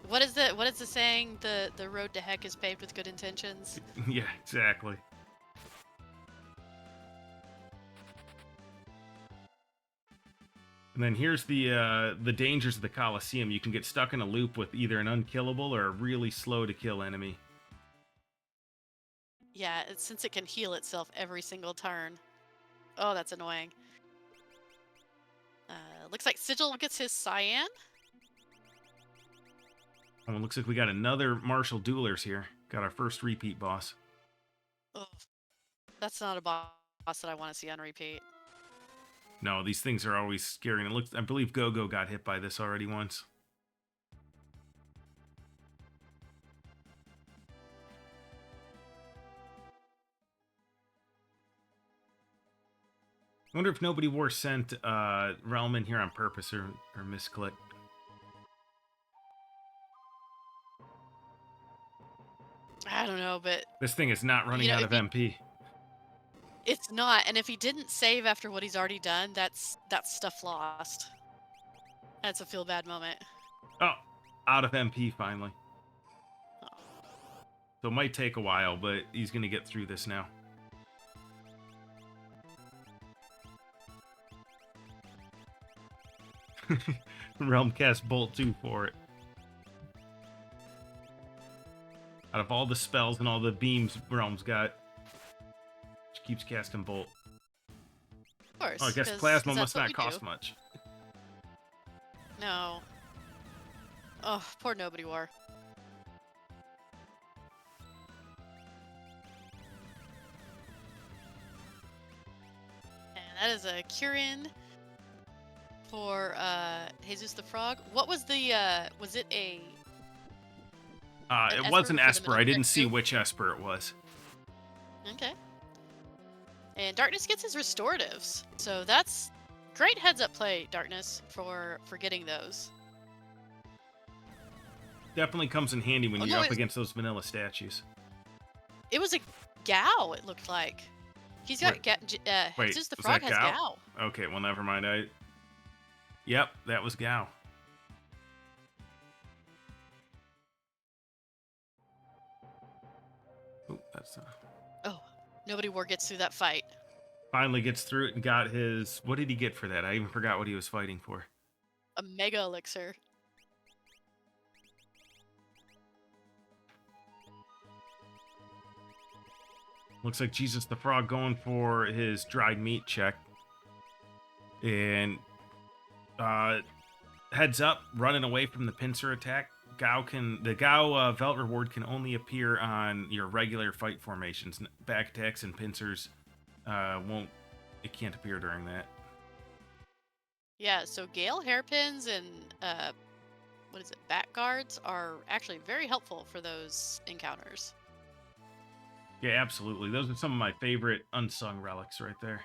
What is the saying? The road to heck is paved with good intentions. Yeah, exactly. And then here's the dangers of the Coliseum. You can get stuck in a loop with either an unkillable or a really slow to kill enemy. Yeah, since it can heal itself every single turn. Oh, that's annoying. Looks like Sigil gets his Cyan. Oh, it looks like we got another Martial Duelers here. Got our first repeat boss. Oh, that's not a boss that I want to see on repeat. No, these things are always scary. And I believe Go-Go got hit by this already once. I wonder if Nobody War sent Realm in here on purpose or misclicked. I don't know, but This thing is not running out of MP. It's not, and if he didn't save after what he's already done, that's stuff lost. That's a feel bad moment. Oh, out of MP finally. Oh. So it might take a while, but he's going to get through this now. Realm cast Bolt 2 for it. Out of all the spells and all the beams Realm's got, she keeps casting Bolt. Of course. Oh, I guess Plasma must not cost much. No. Oh, poor Nobody War. And that is a Kirin for Jesus the Frog. What was the was it a it was an Esper. I didn't see which Esper it was. Okay. And Darkness gets his restoratives. So that's great heads up play, Darkness, for getting those. Definitely comes in handy when you're up against those vanilla statues. It was a Gao, it looked like. He's got wait, Jesus the Frog has Gao. Okay, well never mind. Yep, that was Gao. Oh, that's Oh, Nobody War gets through that fight. Finally gets through it and got his... What did he get for that? I even forgot what he was fighting for. A Mega Elixir. Looks like Jesus the Frog going for his dried meat check. And heads up, running away from the pincer attack. The Gao Velt reward can only appear on your regular fight formations. Back attacks and pincers it can't appear during that. Yeah, so Gale hairpins and what is it, back guards are actually very helpful for those encounters. Yeah, absolutely. Those are some of my favorite unsung relics right there.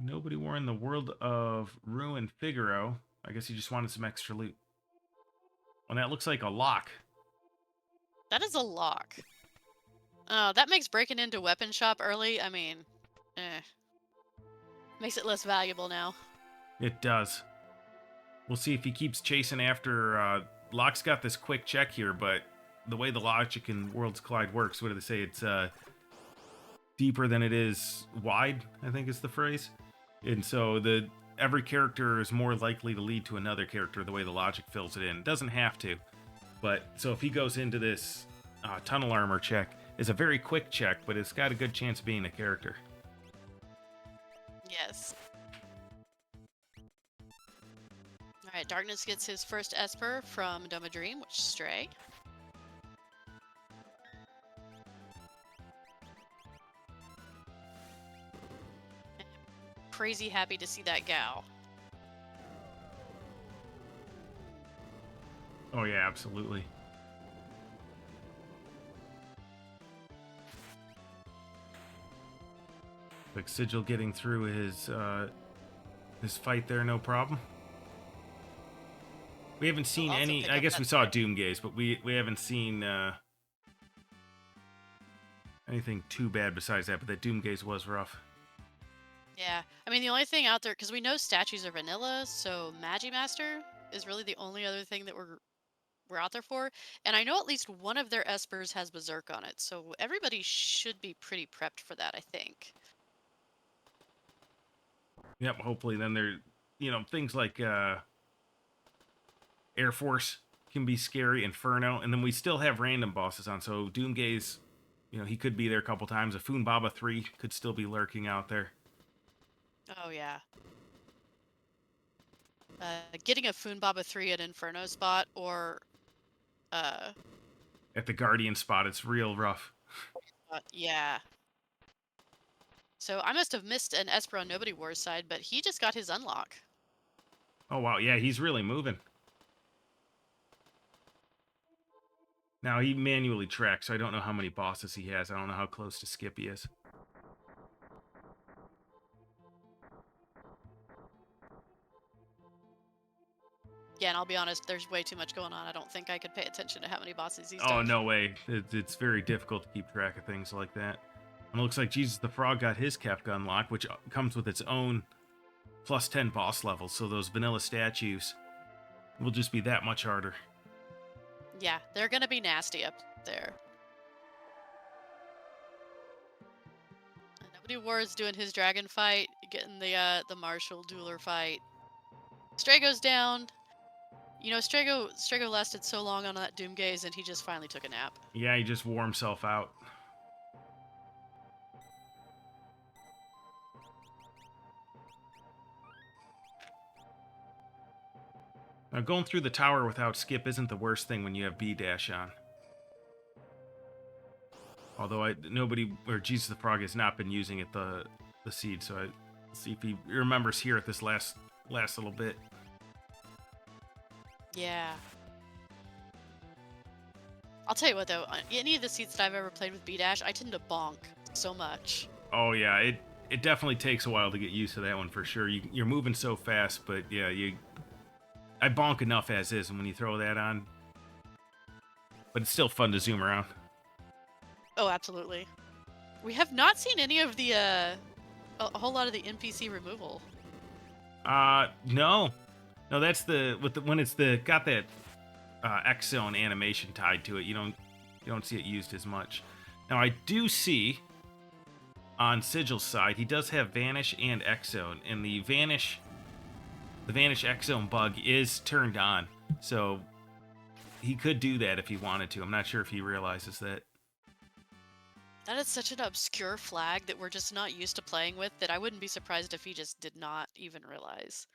Nobody more in the world of Ruin Figaro. I guess he just wanted some extra loot. Well, that looks like a lock. That is a lock. That makes breaking into weapon shop early, I mean, makes it less valuable now. It does. We'll see if he keeps chasing after... Locke's got this quick check here, but the way the logic in Worlds Collide works, what do they say? It's deeper than it is wide, I think is the phrase. And so every character is more likely to lead to another character the way the logic fills it in. It doesn't have to. But so if he goes into this tunnel armor check, it's a very quick check, but it's got a good chance of being a character. Yes. Alright, Darkness gets his first Esper from Dome of Dream, which is Stray. Crazy happy to see that Gao. Oh yeah, absolutely. Like Sigil getting through his fight there, no problem. We haven't seen any. I guess we saw Doomgaze, but we haven't seen anything too bad besides that. But that Doomgaze was rough. Yeah, I mean the only thing out there, because we know statues are vanilla, so Magimaster is really the only other thing that we're out there for. And I know at least one of their Espers has Berserk on it, so everybody should be pretty prepped for that, I think. Yep, hopefully then there, things like Air Force can be scary, Inferno, and then we still have random bosses on. So Doomgaze, he could be there a couple times. A Funbaba 3 could still be lurking out there. Oh yeah. Getting a Funbaba 3 at Inferno spot or at the Guardian spot, it's real rough. Yeah. So I must have missed an Esper on Nobody Wars side, but he just got his unlock. Oh wow, yeah, he's really moving. Now he manually tracks, so I don't know how many bosses he has. I don't know how close to skip he is. Yeah, and I'll be honest, there's way too much going on. I don't think I could pay attention to how many bosses he's done. Oh, no way. It's very difficult to keep track of things like that. And it looks like Jesus the Frog got his Kefka unlock, which comes with its own plus 10 boss levels. So those vanilla statues will just be that much harder. Yeah, they're going to be nasty up there. Nobody Wars doing his dragon fight, getting the Marshall Dueler fight. Strago's down. Strago lasted so long on that Doomgaze, and he just finally took a nap. Yeah, he just wore himself out. Now, going through the tower without skip isn't the worst thing when you have B-Dash on. Although Jesus the Frog has not been using it the seed, so I see if he remembers here at this last little bit. Yeah. I'll tell you what though, any of the seeds that I've ever played with B-Dash, I tend to bonk so much. Oh yeah, it definitely takes a while to get used to that one for sure. You're moving so fast, but yeah, I bonk enough as is, and when you throw that on, but it's still fun to zoom around. Oh, absolutely. We have not seen any of the a whole lot of the NPC removal. No, that's when it's got that X zone animation tied to it. You don't see it used as much. Now I do see on Sigil's side he does have Vanish and X zone, and the Vanish the Vanish X Zone bug is turned on. So he could do that if he wanted to. I'm not sure if he realizes that. That is such an obscure flag that we're just not used to playing with that I wouldn't be surprised if he just did not even realize.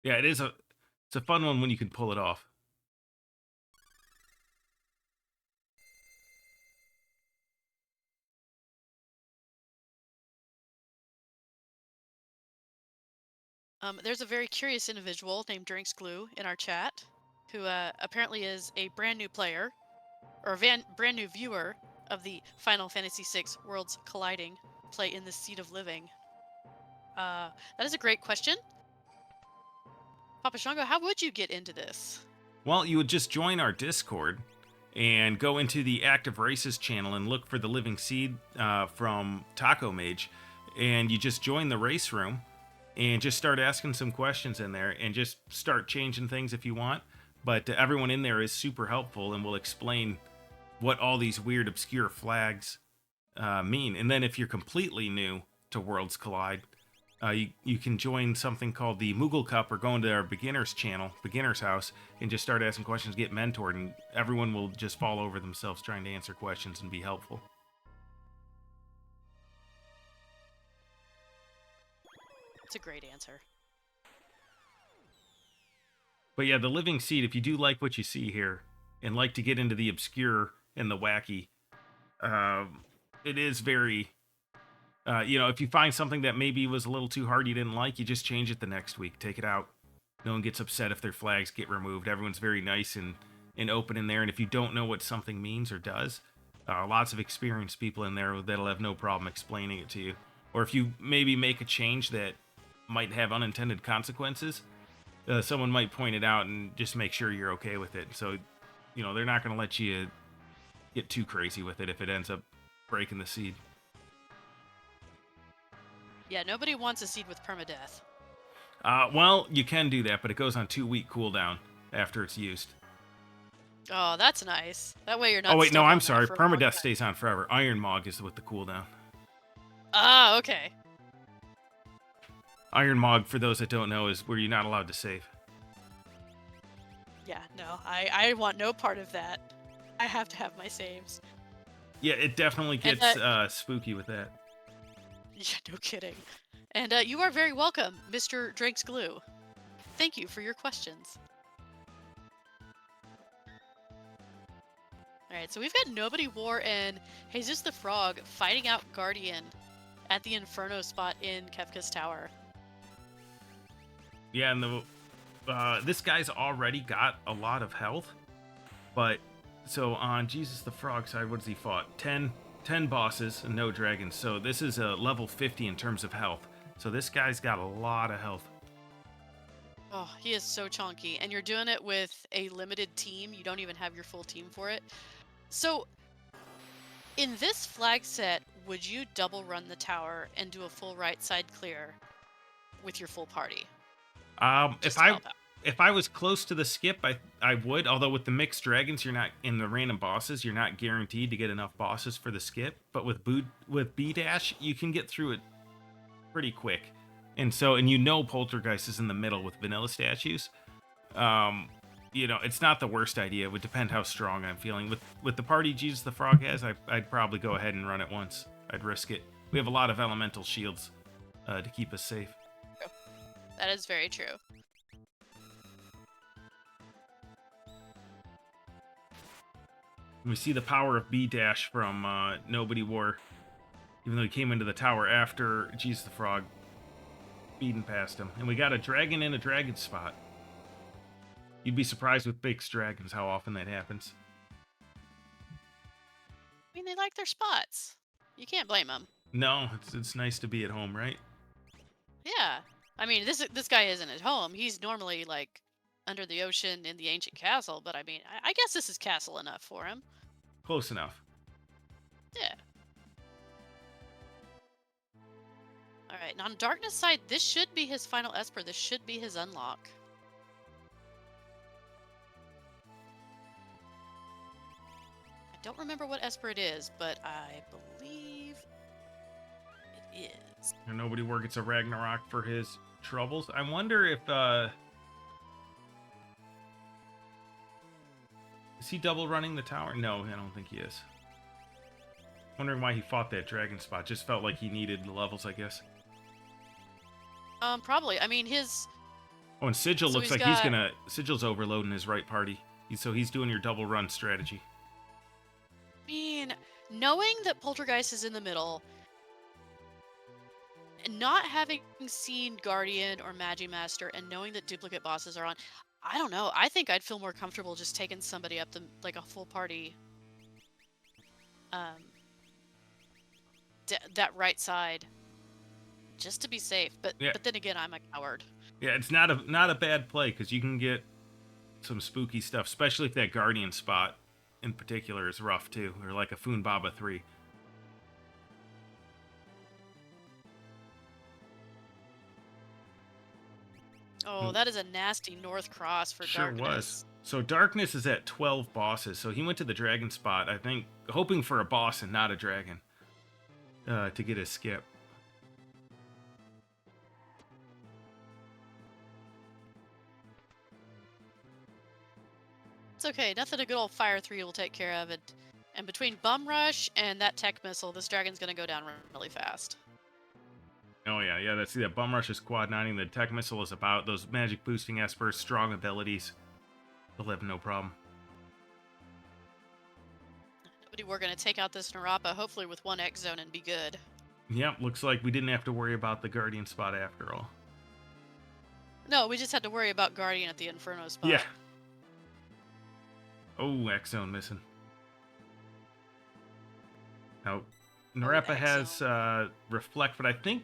Yeah, it's a fun one when you can pull it off. There's a very curious individual named Drinks Glue in our chat who apparently is a brand new player or a brand new viewer of the Final Fantasy VI Worlds Colliding play in the Seed of Living. That is a great question. Papa Shango, how would you get into this? Well, you would just join our Discord and go into the Active Races channel and look for the Living Seed from Taco Mage, and you just join the race room and just start asking some questions in there and just start changing things if you want. But everyone in there is super helpful and will explain what all these weird, obscure flags mean. And then if you're completely new to Worlds Collide, you can join something called the Moogle Cup or go into our beginners channel, beginners house, and just start asking questions, get mentored, and everyone will just fall over themselves trying to answer questions and be helpful. It's a great answer. But yeah, the Living Seed, if you do like what you see here and like to get into the obscure and the wacky, it is very... if you find something that maybe was a little too hard you didn't like, you just change it the next week. Take it out. No one gets upset if their flags get removed. Everyone's very nice and open in there. And if you don't know what something means or does, lots of experienced people in there that'll have no problem explaining it to you. Or if you maybe make a change that might have unintended consequences, someone might point it out and just make sure you're okay with it. So, they're not going to let you get too crazy with it if it ends up breaking the seed. Yeah, nobody wants a seed with permadeath. Well, you can do that, but it goes on 2-week cooldown after it's used. Oh, that's nice. That way you're not. Oh wait, no, stuck on I'm that sorry. for a long Permadeath time. stays on forever. Iron Mog is with the cooldown. Ah, okay. Iron Mog, for those that don't know, is where you're not allowed to save. Yeah, no, I want no part of that. I have to have my saves. Yeah, it definitely gets spooky with that. Yeah, no kidding. And you are very welcome, Mr. Drake's Glue. Thank you for your questions. Alright, so we've got Nobody War and Jesus the Frog fighting out Guardian at the Inferno spot in Kefka's Tower. Yeah, and this guy's already got a lot of health, but so on Jesus the Frog side, what has he fought? 10 bosses and no dragons. So this is a level 50 in terms of health. So this guy's got a lot of health. Oh, he is so chunky. And you're doing it with a limited team. You don't even have your full team for it. So, in this flag set, would you double run the tower and do a full right side clear with your full party? If I was close to the skip, I would. Although with the mixed dragons, you're not in the random bosses. You're not guaranteed to get enough bosses for the skip. But with B dash, you can get through it pretty quick. And Poltergeist is in the middle with vanilla statues. It's not the worst idea. It would depend how strong I'm feeling. With the party Jesus the Frog has, I'd probably go ahead and run it once. I'd risk it. We have a lot of elemental shields to keep us safe. That is very true. We see the power of B-Dash from Nobody War. Even though he came into the tower after Jesus the Frog speeding past him. And we got a dragon in a dragon spot. You'd be surprised with Bakes dragons how often that happens. I mean, they like their spots. You can't blame them. No, it's nice to be at home, right? Yeah. I mean, this guy isn't at home. He's normally, like, under the ocean in the ancient castle. But, I mean, I guess this is castle enough for him. Close enough. Yeah. Alright, and on Darkness side, this should be his final Esper. This should be his unlock. I don't remember what Esper it is, but I believe it is. And Nobody War gets a Ragnarok for his troubles. I wonder if Is he double running the tower? No, I don't think he is. Wondering why he fought that dragon spot. Just felt like he needed the levels, I guess. Probably. I mean, his. Oh, and Sigil So looks he's like got. Sigil's overloading his right party. So he's doing your double run strategy. I mean, knowing that Poltergeist is in the middle, and not having seen Guardian or Magimaster, and knowing that duplicate bosses are on, I don't know. I think I'd feel more comfortable just taking somebody up like a full party. Um, that right side, just to be safe. But Yeah. but then again, I'm a coward. Yeah, it's not a bad play because you can get some spooky stuff, especially if that Guardian spot in particular is rough too, or like a Funbaba 3. Oh, that is a nasty North Cross for Sure Darkness. was. So Darkness is at 12 bosses. So he went to the dragon spot, I think, hoping for a boss and not a dragon to get his skip. It's okay. Nothing a good old Fire 3 will take care of it. And between Bum Rush and that Tech Missile, this dragon's going to go down really fast. Oh yeah. That's that Bum Rush is quad 9. The Tech Missile is about those magic boosting espers, strong abilities. They'll have no problem. We're going to take out this Narapa, hopefully with one X Zone, and be good. Yep, looks like we didn't have to worry about the Guardian spot after all. No, we just had to worry about Guardian at the Inferno spot. Yeah. Oh, X Zone missing. Now, Narapa has Reflect, but I think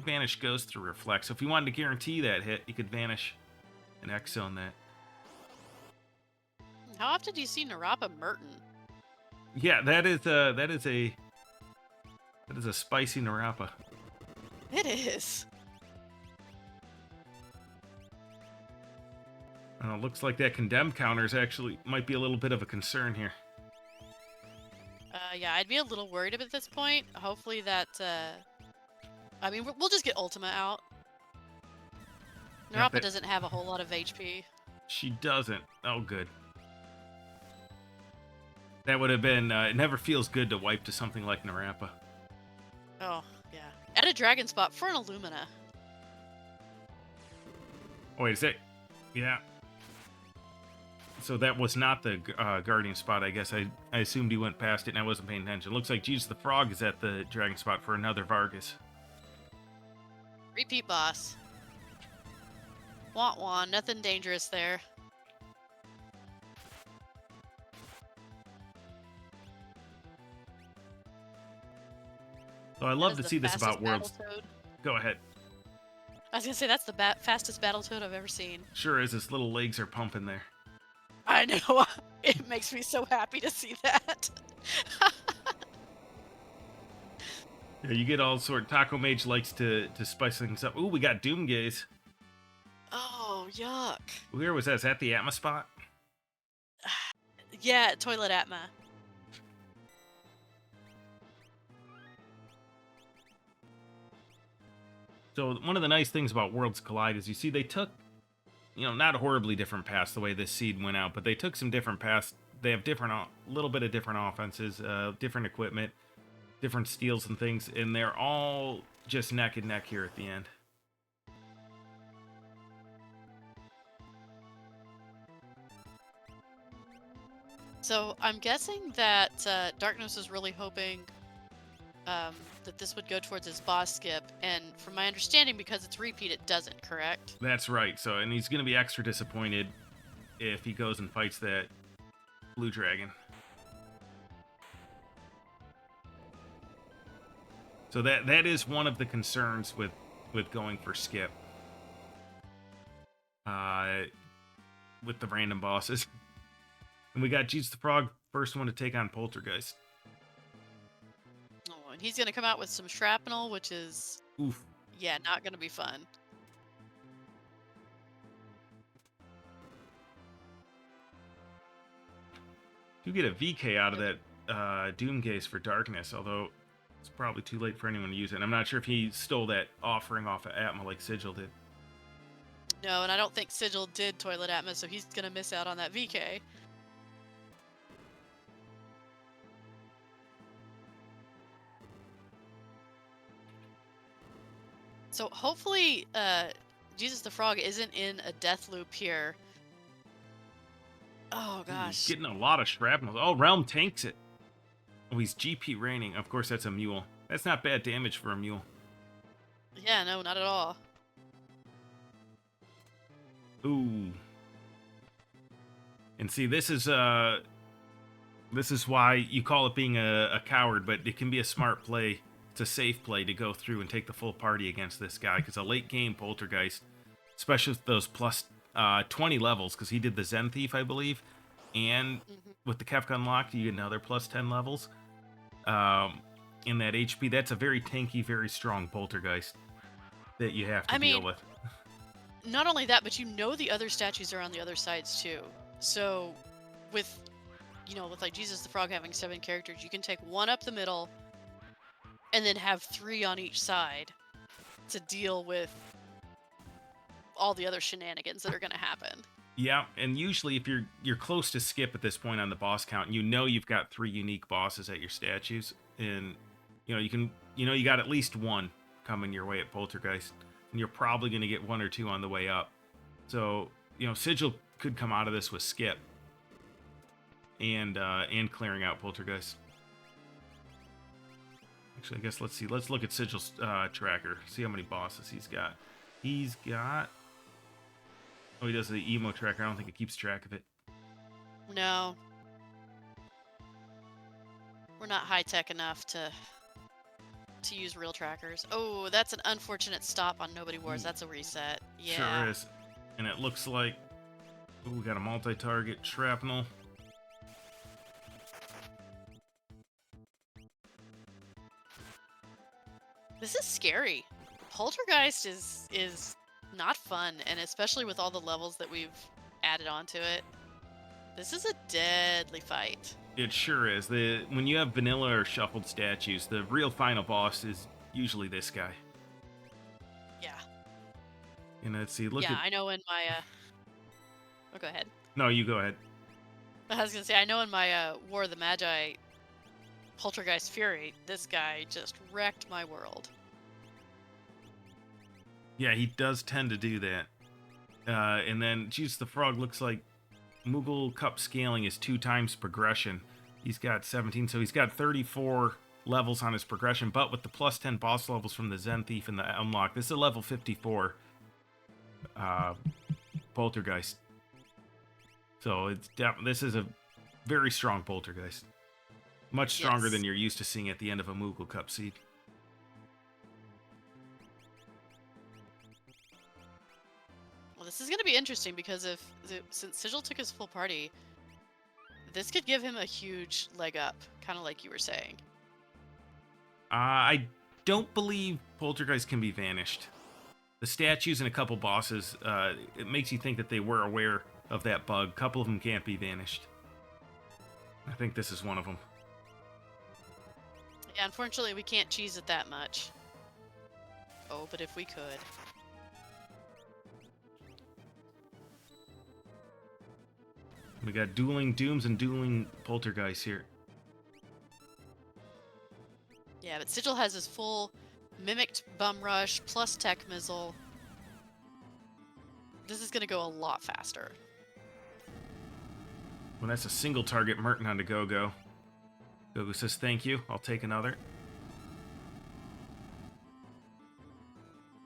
Vanish goes through Reflect. So if you wanted to guarantee that hit, you could Vanish and X Zone that. How often do you see Narapa Merton? Yeah, that is a spicy Narapa. It is. Looks like that condemned counters actually might be a little bit of a concern here. Yeah, I'd be a little worried at this point. Hopefully that, I mean, we'll just get Ultima out. Narapa doesn't have a whole lot of HP. She doesn't. Oh, good. That would have been, it never feels good to wipe to something like Narapa. Oh, yeah. At a dragon spot for an Illumina. Oh, wait, is that... Yeah. So that was not the Guardian spot, I guess. I assumed he went past it and I wasn't paying attention. Looks like Jesus the Frog is at the dragon spot for another Vargas. Repeat boss. Want, nothing dangerous there. So I love to see this about Worlds. Go ahead. I was gonna say that's the fastest Battletoad I've ever seen. Sure is. His little legs are pumping there. I know. It makes me so happy to see that. Yeah, you get all sort. Taco Mage likes to spice things up. Ooh, we got Doomgaze. Oh, yuck. Where was that? Is that the Atma spot? Yeah, Toilet Atma. So one of the nice things about Worlds Collide is you see they took, not a horribly different paths the way this seed went out, but they took some different paths. They have little bit of different offenses, different equipment, different steals and things, and they're all just neck and neck here at the end. So I'm guessing that Darkness is really hoping that this would go towards his boss skip, and from my understanding, because it's repeat, it doesn't, correct? That's right. So, and he's going to be extra disappointed if he goes and fights that blue dragon. So that is one of the concerns with going for skip. With the random bosses. And we got Jesus the Frog, first one to take on Poltergeist. Oh, and he's going to come out with some shrapnel, which is, oof. Yeah, not going to be fun. You get a VK out of that Doomgaze for Darkness, although it's probably too late for anyone to use it. And I'm not sure if he stole that offering off of Atma like Sigil did. No, and I don't think Sigil did Toilet Atma, so he's going to miss out on that VK. So hopefully, Jesus the Frog isn't in a death loop here. Oh Ooh, he's gosh. getting a lot of shrapnel. Oh, Realm tanks it. Oh, he's GP raining. Of course, that's a mule. That's not bad damage for a mule. Yeah, no, not at all. Ooh. And see, this is why you call it being a coward, but it can be a smart play. It's a safe play to go through and take the full party against this guy, because a late game Poltergeist, especially with those plus 20 levels, because he did the Zen Thief, I believe, and Hmm. with the Kefka unlocked, you get another plus 10 levels. Um, in that HP, that's a very tanky, very strong Poltergeist that you have to I deal mean, with. not only that, but you know the other statues are on the other sides too. So, with with like Jesus the Frog having 7 characters, you can take one up the middle, and then have 3 on each side to deal with all the other shenanigans that are going to happen. Yeah, and usually if you're close to skip at this point on the boss count, you know you've got 3 unique bosses at your statues, and you got at least one coming your way at Poltergeist, and you're probably going to get 1 or 2 on the way up. So Sigil could come out of this with skip and clearing out Poltergeist. Actually, I guess let's see. Let's look at Sigil's tracker. See how many bosses he's got. He's got. Oh, he does the emo tracker. I don't think it keeps track of it. No, we're not high tech enough to use real trackers. Oh, that's an unfortunate stop on Nobody Wars. Ooh, That's a reset. sure Yeah. is. And it looks like we got a multi-target shrapnel. This is scary. Poltergeist is not fun, and especially with all the levels that we've added onto it. This is a deadly fight. It sure is. When you have vanilla or shuffled statues, the real final boss is usually this guy. Yeah. And let's see. Look Yeah, at. I know in my oh, go ahead. No, you go ahead. I was gonna say I know in my War of the Magi Poltergeist Fury, this guy just wrecked my world. Yeah, he does tend to do that. And then, Jesus the Frog looks like Moogle Cup scaling is 2 times progression. He's got 17, so he's got 34 levels on his progression, but with the plus 10 boss levels from the Zen Thief and the unlock, this is a level 54 Poltergeist. So this is a very strong Poltergeist. Much stronger Yes. than you're used to seeing at the end of a Moogle Cup seed. Well, this is going to be interesting because since Sigil took his full party, this could give him a huge leg up, kind of like you were saying. I don't believe Poltergeist can be vanished. The statues and a couple bosses, it makes you think that they were aware of that bug. A couple of them can't be vanished. I think this is one of them. Yeah, unfortunately, we can't cheese it that much. Oh, but if we could. We got dueling Dooms and dueling Poltergeists here. Yeah, but Sigil has his full mimicked bum rush plus tech missile. This is gonna go a lot faster. Well, that's a single target Merton onto Gogo. Gogo says, thank you. I'll take another.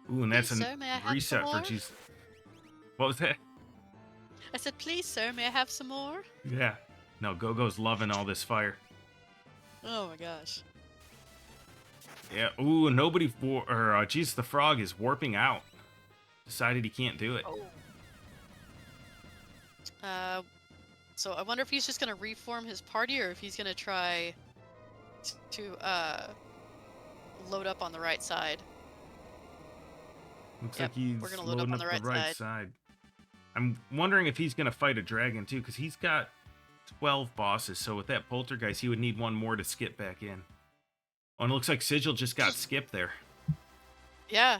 Ooh, and that's Please, a sir, may I have reset some for more? Jesus. What was that? I said, please, sir, may I have some more? Yeah. No, Gogo's loving all this fire. Oh my gosh. Yeah. Ooh, Jesus the Frog is warping out. Decided he can't do it. Oh. So I wonder if he's just gonna reform his party or if he's gonna try to load up on the right side. Looks Yep, like he's we're gonna load up loading on the right side. I'm wondering if he's gonna fight a dragon too, because he's got 12 bosses. So with that Poltergeist, he would need one more to skip back in. Oh, and it looks like Sigil just got skipped there. Yeah.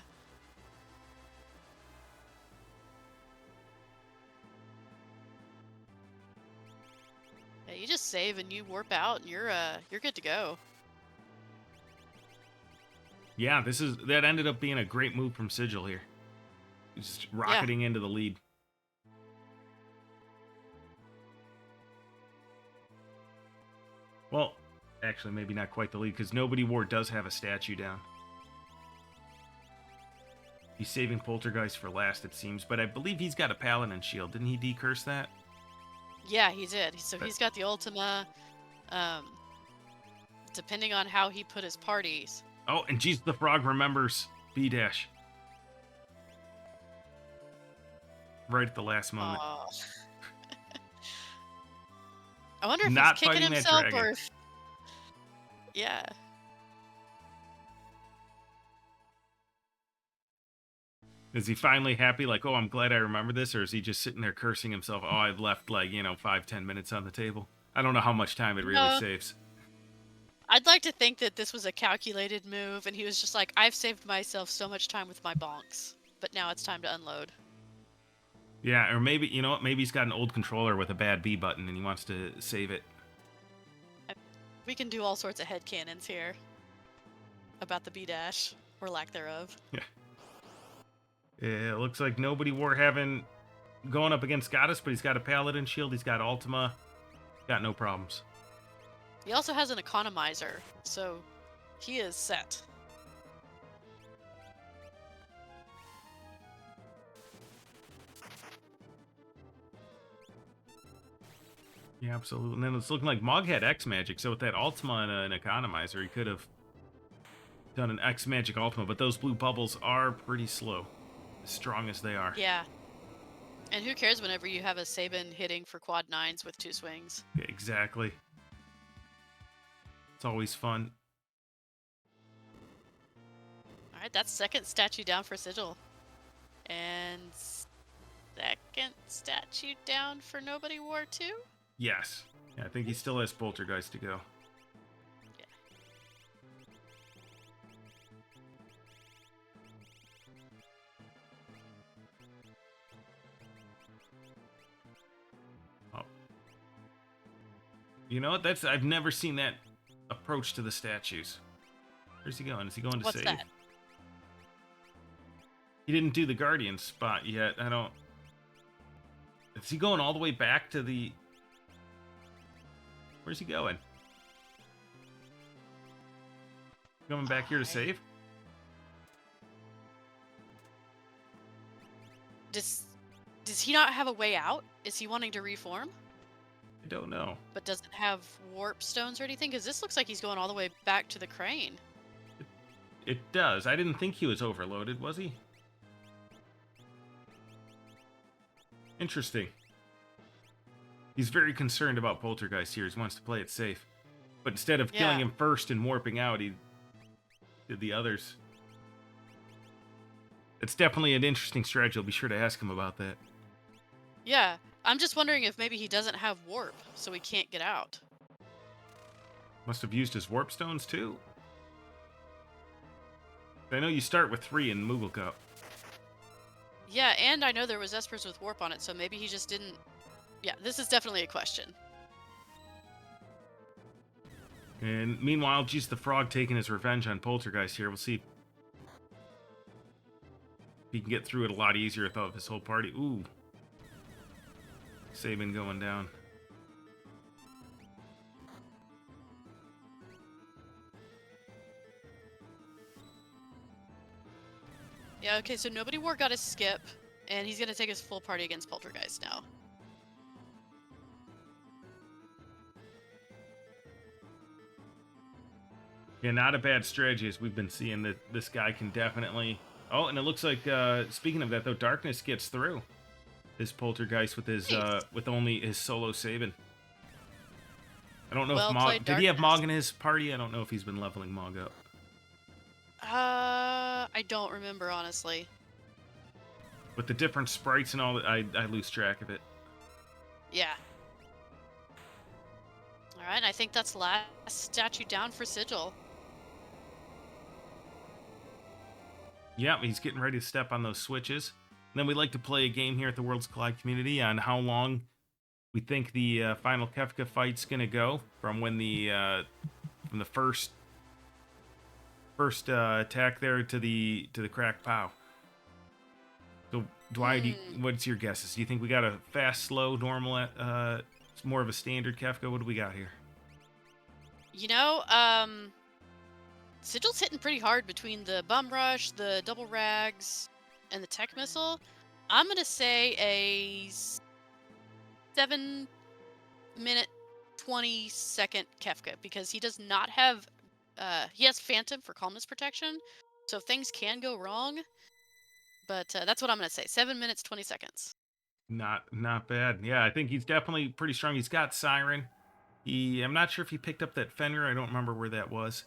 Yeah, you just save and you warp out and you're good to go. Yeah, that ended up being a great move from Sigil here. Just Yeah. rocketing into the lead. Well, actually, maybe not quite the lead, because Nobody War does have a statue down. He's saving Poltergeist for last, it seems, but I believe he's got a Paladin shield. Didn't he decurse that? Yeah, he did. So he's got the Ultima. Um, depending on how he put his parties. Oh, and Jesus the Frog remembers B-Dash. Right at the last moment. Oh. I wonder if Not he's kicking fighting that himself dragon. or if... Yeah. Is he finally happy, like, oh, I'm glad I remember this? Or is he just sitting there cursing himself, oh, I've left, like, 5-10 minutes on the table? I don't know how much time it really saves. I'd like to think that this was a calculated move, and he was just like, I've saved myself so much time with my bonks, but now it's time to unload. Yeah, or maybe, you know what? Maybe he's got an old controller with a bad B button and he wants to save it. We can do all sorts of headcanons here about the B-Dash, or lack thereof. Yeah. Yeah, it looks like Nobody War having going up against Goddess, but he's got a Paladin shield, he's got Ultima. Got no problems. He also has an economizer, so he is set. Yeah, absolutely. And then it's looking like Mog had X Magic, so with that Ultima and an economizer, he could have done an X Magic Ultima, but those blue bubbles are pretty slow, as strong as they are. Yeah. And who cares whenever you have a Sabin hitting for quad 9s with 2 swings? Yeah, exactly. It's always fun. Alright, that's second statue down for Sigil. And second statue down for Nobody War 2? Yes. Yeah, I think he still has Poltergeist to go. Yeah. Oh. You know what? I've never seen that approach to the statues. Where's he going? Is he going to What's save? that? He didn't do the Guardian spot yet. I don't... Is he going all the way back to the... Where's he going? Coming back here to save? Does he not have a way out? Is he wanting to reform? I don't know. But doesn't have warp stones or anything? Because this looks like he's going all the way back to the crane. It does. I didn't think he was overloaded, was he? Interesting. He's very concerned about Poltergeist here. He wants to play it safe. But instead of killing him first and warping out, he did the others. It's definitely an interesting strategy. I'll be sure to ask him about that. Yeah, I'm just wondering if maybe he doesn't have warp, so he can't get out. Must have used his warp stones too. I know you start with 3 in Moogle Cup. Yeah, and I know there was Espers with warp on it, so maybe he just didn't... Yeah, this is definitely a question. And meanwhile, Jesus the Frog taking his revenge on Poltergeist here. We'll see if he can get through it a lot easier without his whole party. Ooh. Sabin going down. Yeah, okay, so Nobody War got a skip, and he's going to take his full party against Poltergeist now. Yeah, not a bad strategy, as we've been seeing that this guy can definitely... Oh, and it looks like, speaking of that, though, Darkness gets through his Poltergeist with his with only his solo Sabin. I don't know if Mog... Did he have Mog in his party? I don't know if he's been leveling Mog up. I don't remember, honestly. With the different sprites and all that, I lose track of it. Yeah. Alright, I think that's last statue down for Sigil. Yeah, he's getting ready to step on those switches. And then we like to play a game here at the Worlds Collide community on how long we think the final Kefka fight's going to go from when the first first attack there to the cracked pow. So Dwight, what's your guesses? Do you think we got a fast, slow, normal? It's more of a standard Kefka. What do we got here? You know, Sigil's hitting pretty hard between the bum rush, the double rags, and the tech missile. I'm gonna say a 7-minute, 20-second Kefka because he does not have. He has Phantom for calmness protection, so things can go wrong. But that's what I'm gonna say. 7 minutes, 20 seconds. Not bad. Yeah, I think he's definitely pretty strong. He's got Siren. I'm not sure if he picked up that Fenrir. I don't remember where that was.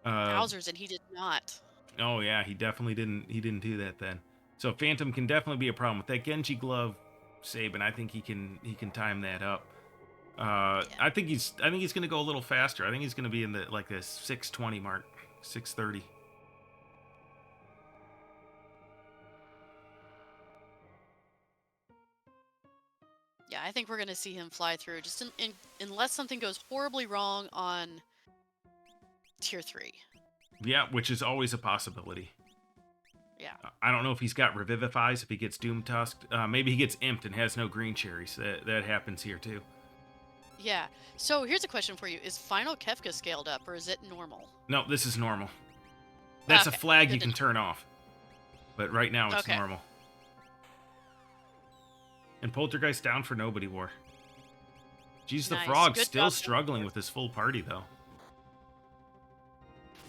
Bowser's and he did not. Oh yeah, he definitely didn't. He didn't do that then. So Phantom can definitely be a problem with that Genji glove, Sabin. I think he can time that up. Yeah. I think he's going to go a little faster. I think he's going to be in the 6:20 mark, 6:30. Yeah, I think we're gonna see him fly through, just unless something goes horribly wrong on tier 3. Yeah, which is always a possibility. Yeah. I don't know if he's got Revivifies, if he gets Doom Tusked. Maybe he gets Imped and has no green cherries. That happens here too. Yeah. So here's a question for you: is Final Kefka scaled up, or is it normal? No, this is normal. That's a Okay, flag good you to can know. turn off. But right now it's Okay. normal. And Poltergeist down for Nobody War. Jeez, the Nice. Frog's Good still job. struggling with his full party, though.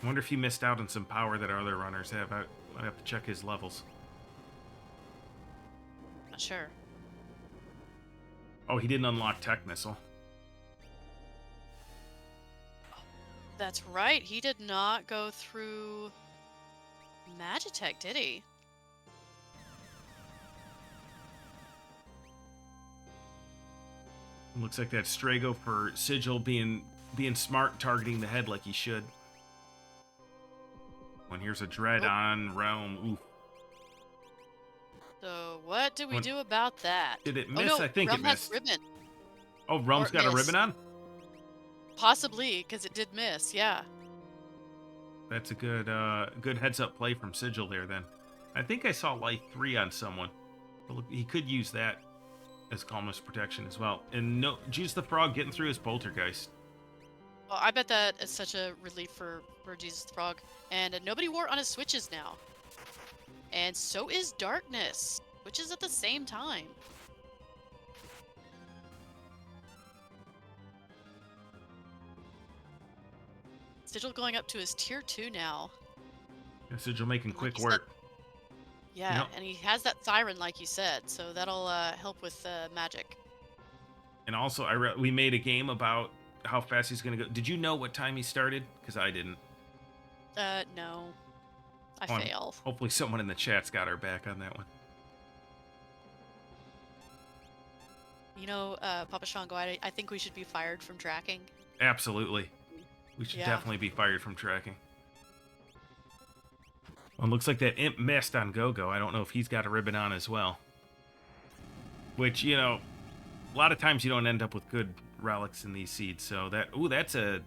I wonder if he missed out on some power that our other runners have. I might have to check his levels. Not sure. Oh, he didn't unlock Tech Missile. That's right. He did not go through Magitech, did he? Looks like that Strago for Sigil being smart, targeting the head like he should. When here's a Dread on Realm. Oof. So what do we do about that? Did it Oh miss? no, I think Realm it has missed. ribbon. Oh, Realm's Or got a missed. ribbon on? Possibly, because it did miss. Yeah. That's a good heads-up play from Sigil there, then. I think I saw Life 3 on someone. But look, he could use that as calmness protection as well. And no, Jesus the Frog getting through his Poltergeist. Well, I bet that is such a relief for Jesus the Frog. And Nobody War on his switches now. And so is Darkness, which is at the same time. Sigil going up to his tier 2 now. Yeah, Sigil making Like quick you said- work. Yeah, Yep. and he has that siren, like you said, so that'll help with magic. And also, we made a game about how fast he's going to go. Did you know what time he started? Because I didn't. No. I Come on. failed. Hopefully someone in the chat's got our back on that one. You know, Papa Shango, I think we should be fired from tracking. Absolutely. We should Yeah. definitely be fired from tracking. Well, it looks like that Imp missed on Go-Go. I don't know if he's got a ribbon on as well. Which, a lot of times you don't end up with good relics in these seeds. So that's a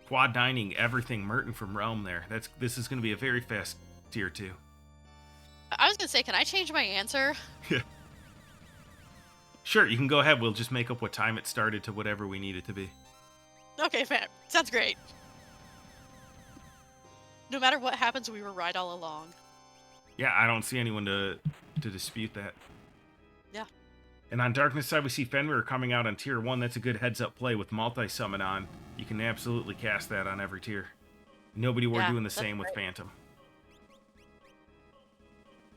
quad dining everything Merton from Realm there. This is going to be a very fast tier 2. I was gonna say, can I change my answer? Sure, you can go ahead. We'll just make up what time it started to whatever we need it to be. Okay, fair. Sounds great. No matter what happens, we were right all along. Yeah, I don't see anyone to dispute that. Yeah. And on Darkness side, we see Fenrir coming out on tier 1. That's a good heads-up play with multi-summon on. You can absolutely cast that on every tier. Nobody were doing the that's same with right. Phantom.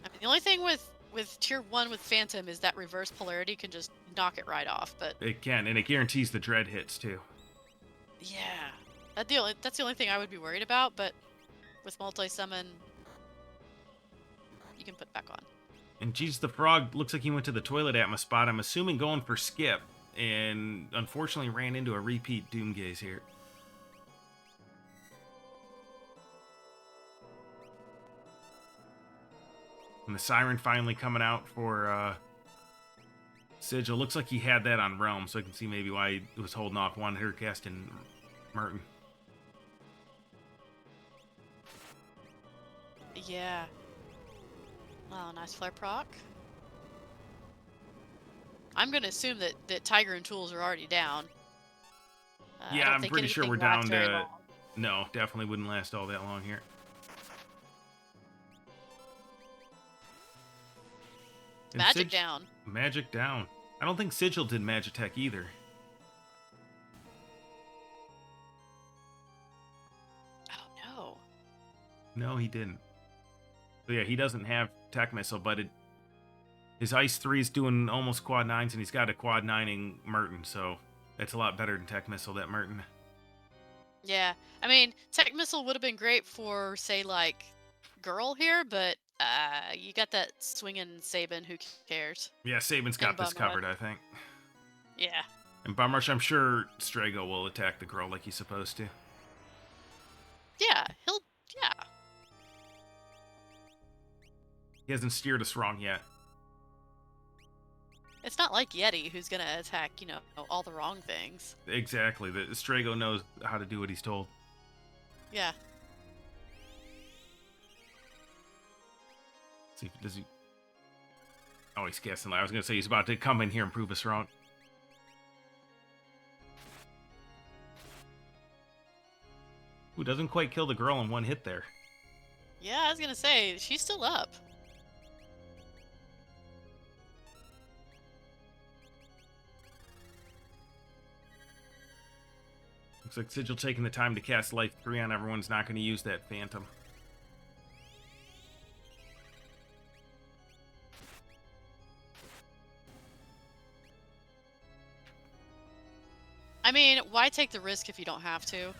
I mean, the only thing with tier 1 with Phantom is that reverse polarity can just knock it right off, but It can, and it guarantees the dread hits too. yeah. That's the only thing I would be worried about, but with multi-summon, you can put back on. And Jesus the Frog looks like he went to the toilet Atma spot. I'm assuming going for skip, and unfortunately ran into a repeat Doomgaze here. And the Siren finally coming out for Sigil. Looks like he had that on Realm, so I can see maybe why he was holding off one hitter casting Merton. Yeah. Oh, nice flare proc. I'm gonna assume that Tiger and Tools are already down. I Yeah, don't I'm think pretty sure anything we're lasts down very to. long. No, definitely wouldn't last all that long here. And Magic down. Magic down. I don't think Sigil did Magitech either. I don't know. No, he didn't. So yeah, he doesn't have Tech Missile, but his Ice 3 is doing almost quad 9s, and he's got a quad 9ing Merton, so that's a lot better than Tech Missile, that Merton. Yeah, I mean, Tech Missile would have been great for, say, like, Girl here, but you got that swinging Sabin, who cares? Yeah, Saban's And got this Bum Rush. covered, I think. Yeah. And Bum Rush, I'm sure Strago will attack the girl like he's supposed to. Yeah, yeah. He hasn't steered us wrong yet. It's not like Yeti, who's gonna attack, all the wrong things. Exactly. The Strago knows how to do what he's told. Yeah. See, does he? Oh, he's guessing. I was gonna say he's about to come in here and prove us wrong. Who doesn't quite kill the girl in one hit there? Yeah, I was gonna say, she's still up. Looks like Sigil taking the time to cast Life 3 on everyone's not going to use that Phantom. I mean, why take the risk if you don't have to?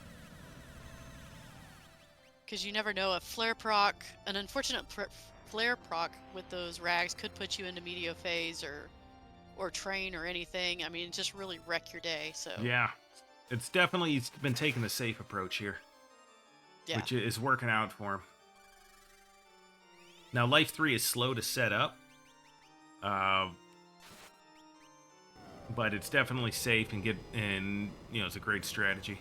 Because you never know, a flare proc, an unfortunate flare proc with those rags could put you into Meteo phase or train or anything. I mean, just really wreck your day. So Yeah, it's definitely he's been taking the safe approach here, yeah. which is working out for him. Now, Life 3 is slow to set up, but it's definitely safe and it's a great strategy.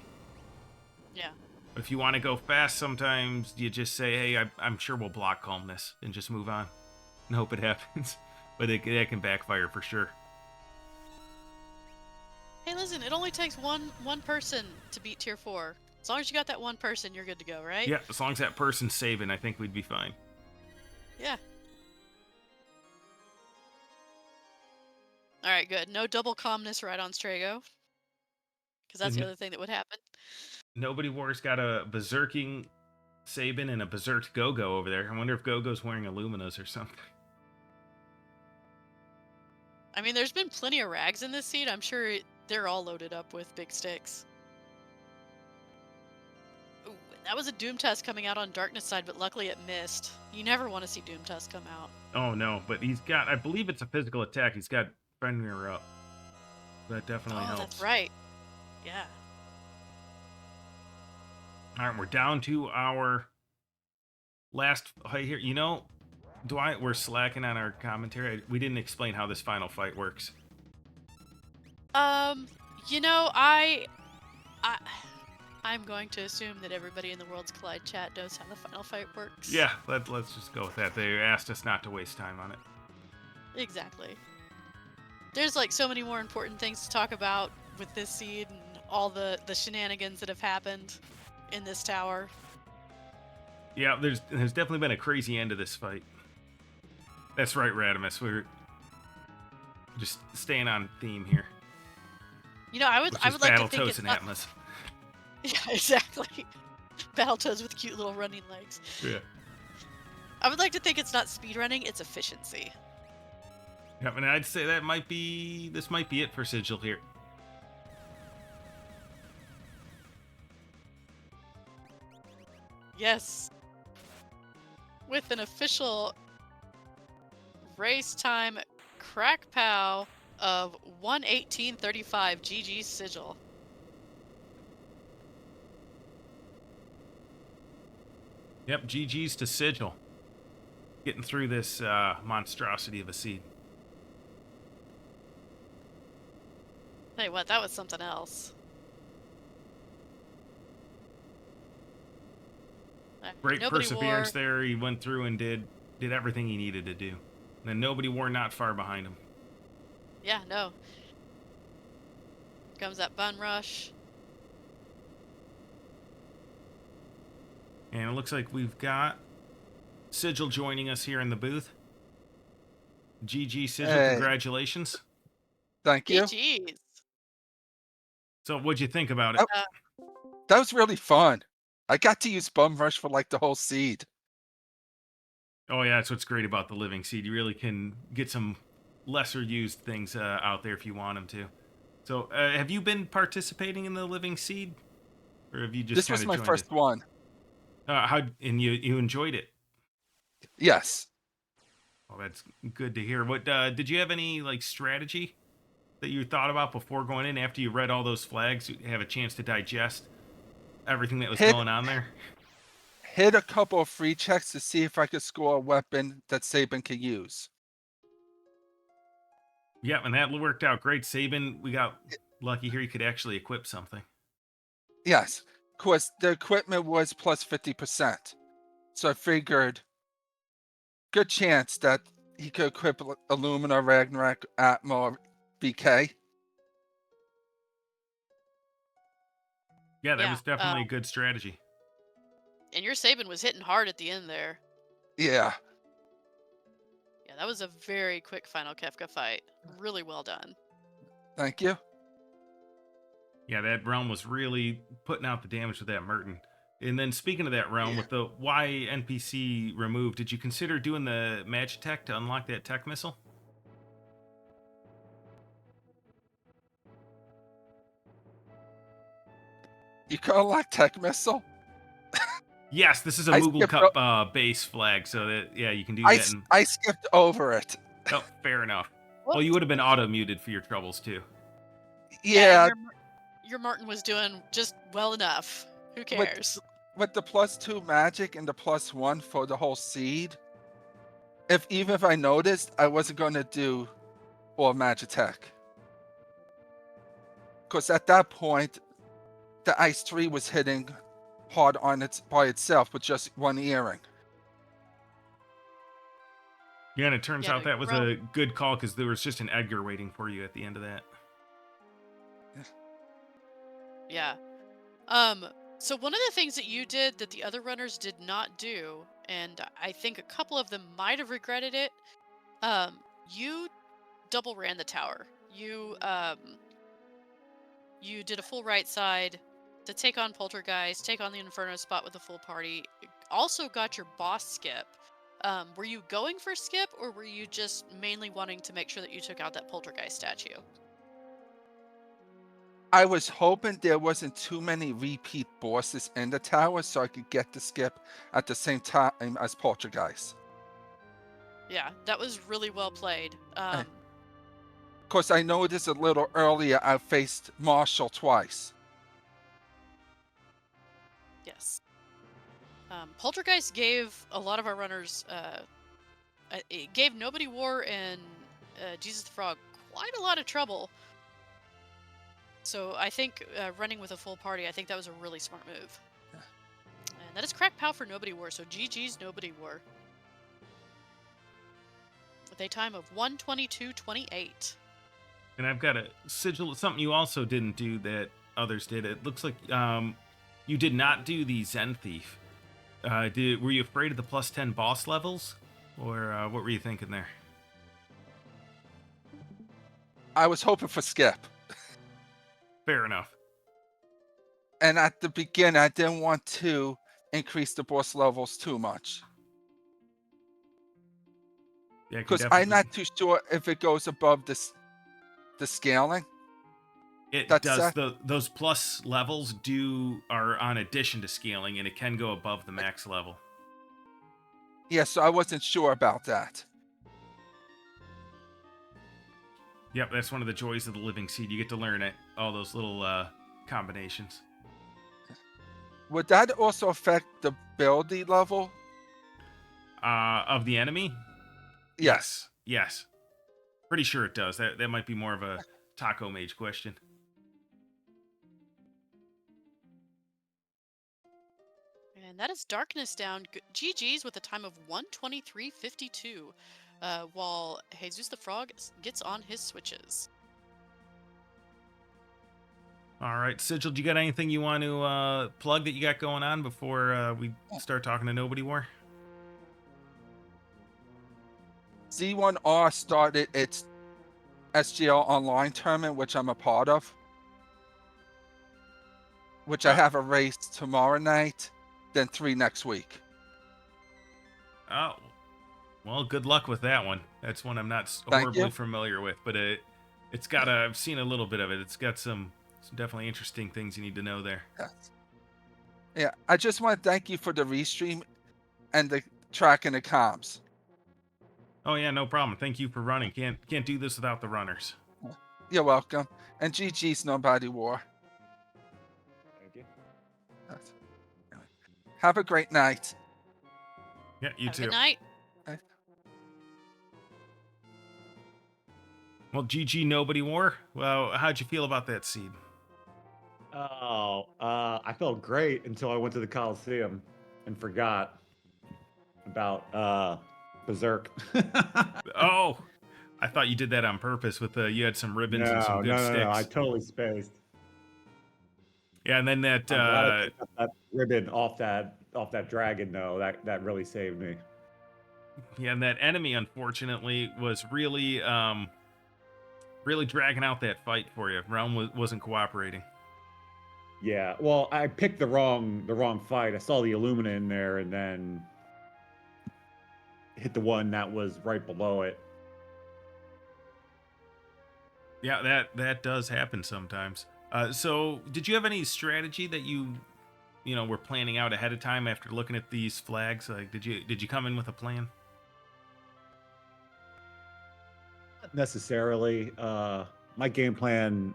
Yeah. If you want to go fast, sometimes you just say, hey, I'm sure we'll block Calmness and just move on and hope it happens. But that can backfire for sure. Hey, listen, it only takes one person to beat tier 4. As long as you got that one person, you're good to go, right? Yeah, as long as that person's saving, I think we'd be fine. Yeah. All right, good. No double calmness right on Strago. Because that's the other thing that would happen. Nobody War's got a berserking Sabin and a berserked Go-Go over there. I wonder if Go-Go's wearing Illuminas or something. I mean, there's been plenty of rags in this seed. I'm sure they're all loaded up with big sticks. Ooh, and that was a Doom Test coming out on Darkness side, but luckily it missed. You never want to see Doom Test come out. Oh, no, but he's got, I believe it's a physical attack. He's got Fenrir up. That definitely helps. That's right. Yeah. All right, we're down to our last fight here. We're slacking on our commentary. We didn't explain how this final fight works. I'm going to assume that everybody in the Worlds Collide chat knows how the final fight works. Yeah, let's just go with that. They asked us not to waste time on it. Exactly. There's like so many more important things to talk about with this seed and all the shenanigans that have happened in this tower. Yeah, there's definitely been a crazy end to this fight. That's right, Radimus. We're just staying on theme here. I would like to think it's and not... Atlas. Yeah, exactly. Battletoads with cute little running legs. Yeah. I would like to think it's not speedrunning, it's efficiency. Yeah, and I'd say this might be it for Sigil here. Yes. With an official race time crack pow of 1:18:35 GG Sigil. Yep, GG's to Sigil. Getting through this monstrosity of a seed. Tell you what, that was something else. Great Nobody perseverance wore. there. He went through and did everything he needed to do. And nobody wore not far behind him. Yeah, no. Comes that bun rush. And it looks like we've got Sigil joining us here in the booth. GG Sigil, Hey, congratulations. thank you. GG's. So what'd you think about it? Oh, that was really fun. I got to use Bum Rush for like the whole seed. Oh yeah, that's what's great about the Living Seed. You really can get some lesser used things out there if you want them to. So have you been participating in the Living Seed? Or have you just This kind was of my joined it? first one. How and you enjoyed it? Yes. Oh, that's good to hear. What did you have any like strategy that you thought about before going in after you read all those flags? You have a chance to digest everything that was Hit going on there? hit a couple of free checks to see if I could score a weapon that Saban can use. Yeah, and that worked out great. Saban, we got lucky here. You could actually equip something. Yes. Of course, the equipment was plus 50%. So I figured good chance that he could equip Illumina, Ragnarok, Atmo, BK. Yeah, that Yeah. was definitely a good strategy. And your Saban was hitting hard at the end there. Yeah. Yeah, that was a very quick final Kefka fight. Really well done. Thank you. Yeah, that realm was really putting out the damage with that Merton. And then speaking of that realm, Yeah. with the Y NPC removed, did you consider doing the Magitech to unlock that tech missile? You can unlock Tech Missile. Yes, this is a I Moogle skipped Cup base flag, so that yeah, you can do that. And I skipped over it. oh, fair enough. Whoops. Well, you would have been auto muted for your troubles too. Yeah, and your Martin was doing just well enough. Who cares? with the +2 magic and the +1 for the whole seed. Even if I noticed, I wasn't going to do all Magitech. Because at that point, the Ice 3 was hitting hard on by itself with just one earring. Yeah, and it turns Yeah, out no, that was your realm- a good call because there was just an Edgar waiting for you at the end of that. Yeah. So one of the things that you did that the other runners did not do, and I think a couple of them might have regretted it, you double ran the tower. You did a full right side to take on Poltergeist, take on the Inferno spot with a full party. Also got your boss skip. Were you going for skip, or were you just mainly wanting to make sure that you took out that Poltergeist statue? I was hoping there wasn't too many repeat bosses in the tower so I could get the skip at the same time as Poltergeist. Yeah, that was really well played. Of course, I noticed a little earlier I faced Marshall twice. Yes. Poltergeist gave a lot of our runners, it gave Nobody War and Jesus the Frog quite a lot of trouble. So I think running with a full party, I think that was a really smart move. Yeah. And that is crack pow for Nobody War. So GG's Nobody War. With a time of 1:22:28. And I've got a sigil, something you also didn't do that others did. It looks like you did not do the Zen Thief. Were you afraid of the +10 boss levels, or what were you thinking there? I was hoping for skip. Fair enough. And at the beginning, I didn't want to increase the boss levels too much. Yeah, Because I'm not too sure if it goes above the scaling. It That's does. Those plus levels are on addition to scaling, and it can go above the max level. Yeah, so I wasn't sure about that. Yep, that's one of the joys of the Living Seed. You get to learn it, all those little combinations. Would that also affect the ability level? Of the enemy? Yes. Yes. Pretty sure it does. That might be more of a Taco Mage question. And that is Darkness down. GG's with a time of 1:23:52, while Jesus the Frog gets on his switches. All right, Sigil, do you got anything you want to plug that you got going on before we start talking to Nobody War? Z1R started its SGL online tournament, which I'm a part of, which I have a race tomorrow night, then 3 next week. Oh, well, good luck with that one. That's one I'm not Thank horribly you. familiar with, but it's got I've seen a little bit of it. It's got some definitely interesting things you need to know there. Yes. Yeah, I just want to thank you for the restream and the track and the comms. Oh yeah, no problem. Thank you for running. Can't do this without the runners. You're welcome. And GG's Nobody War. Thank you. Yes. Have a great night. Yeah, you Have a too. good night. Well, GG Nobody War. Well, how'd you feel about that seed? Oh, I felt great until I went to the Coliseum and forgot about Berserk. Oh, I thought you did that on purpose with you had some ribbons and some good sticks. No, I totally spaced. Yeah, and then that I'm glad I picked up that ribbon off that dragon though. That really saved me. yeah, and that enemy unfortunately was really really dragging out that fight for you. Realm wasn't cooperating. Yeah, well, I picked the wrong fight. I saw the Illumina in there and then hit the one that was right below it. Yeah, that does happen sometimes. So, did you have any strategy that you were planning out ahead of time after looking at these flags? Like, did you come in with a plan? Not necessarily. My game plan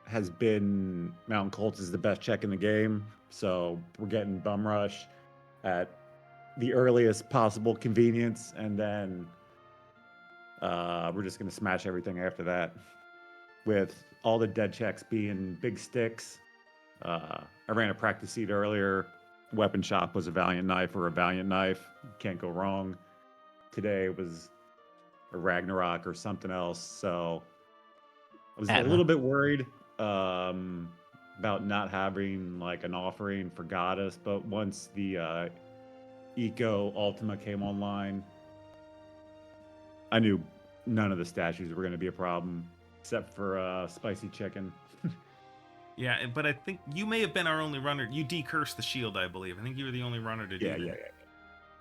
has been Mountain Colts is the best check in the game, so we're getting Bum Rush at the earliest possible convenience, and then we're just gonna smash everything after that. With all the dead checks being big sticks, I ran a practice seat earlier. Weapon shop was a Valiant knife or a Valiant knife. Can't go wrong. Today was a Ragnarok or something else. So I was a little bit worried about not having like an offering for Goddess, but once the Eco Ultima came online, I knew none of the statues were going to be a problem, except for Spicy Chicken. Yeah, but I think you may have been our only runner. You decursed the shield, I believe. I think you were the only runner to do that.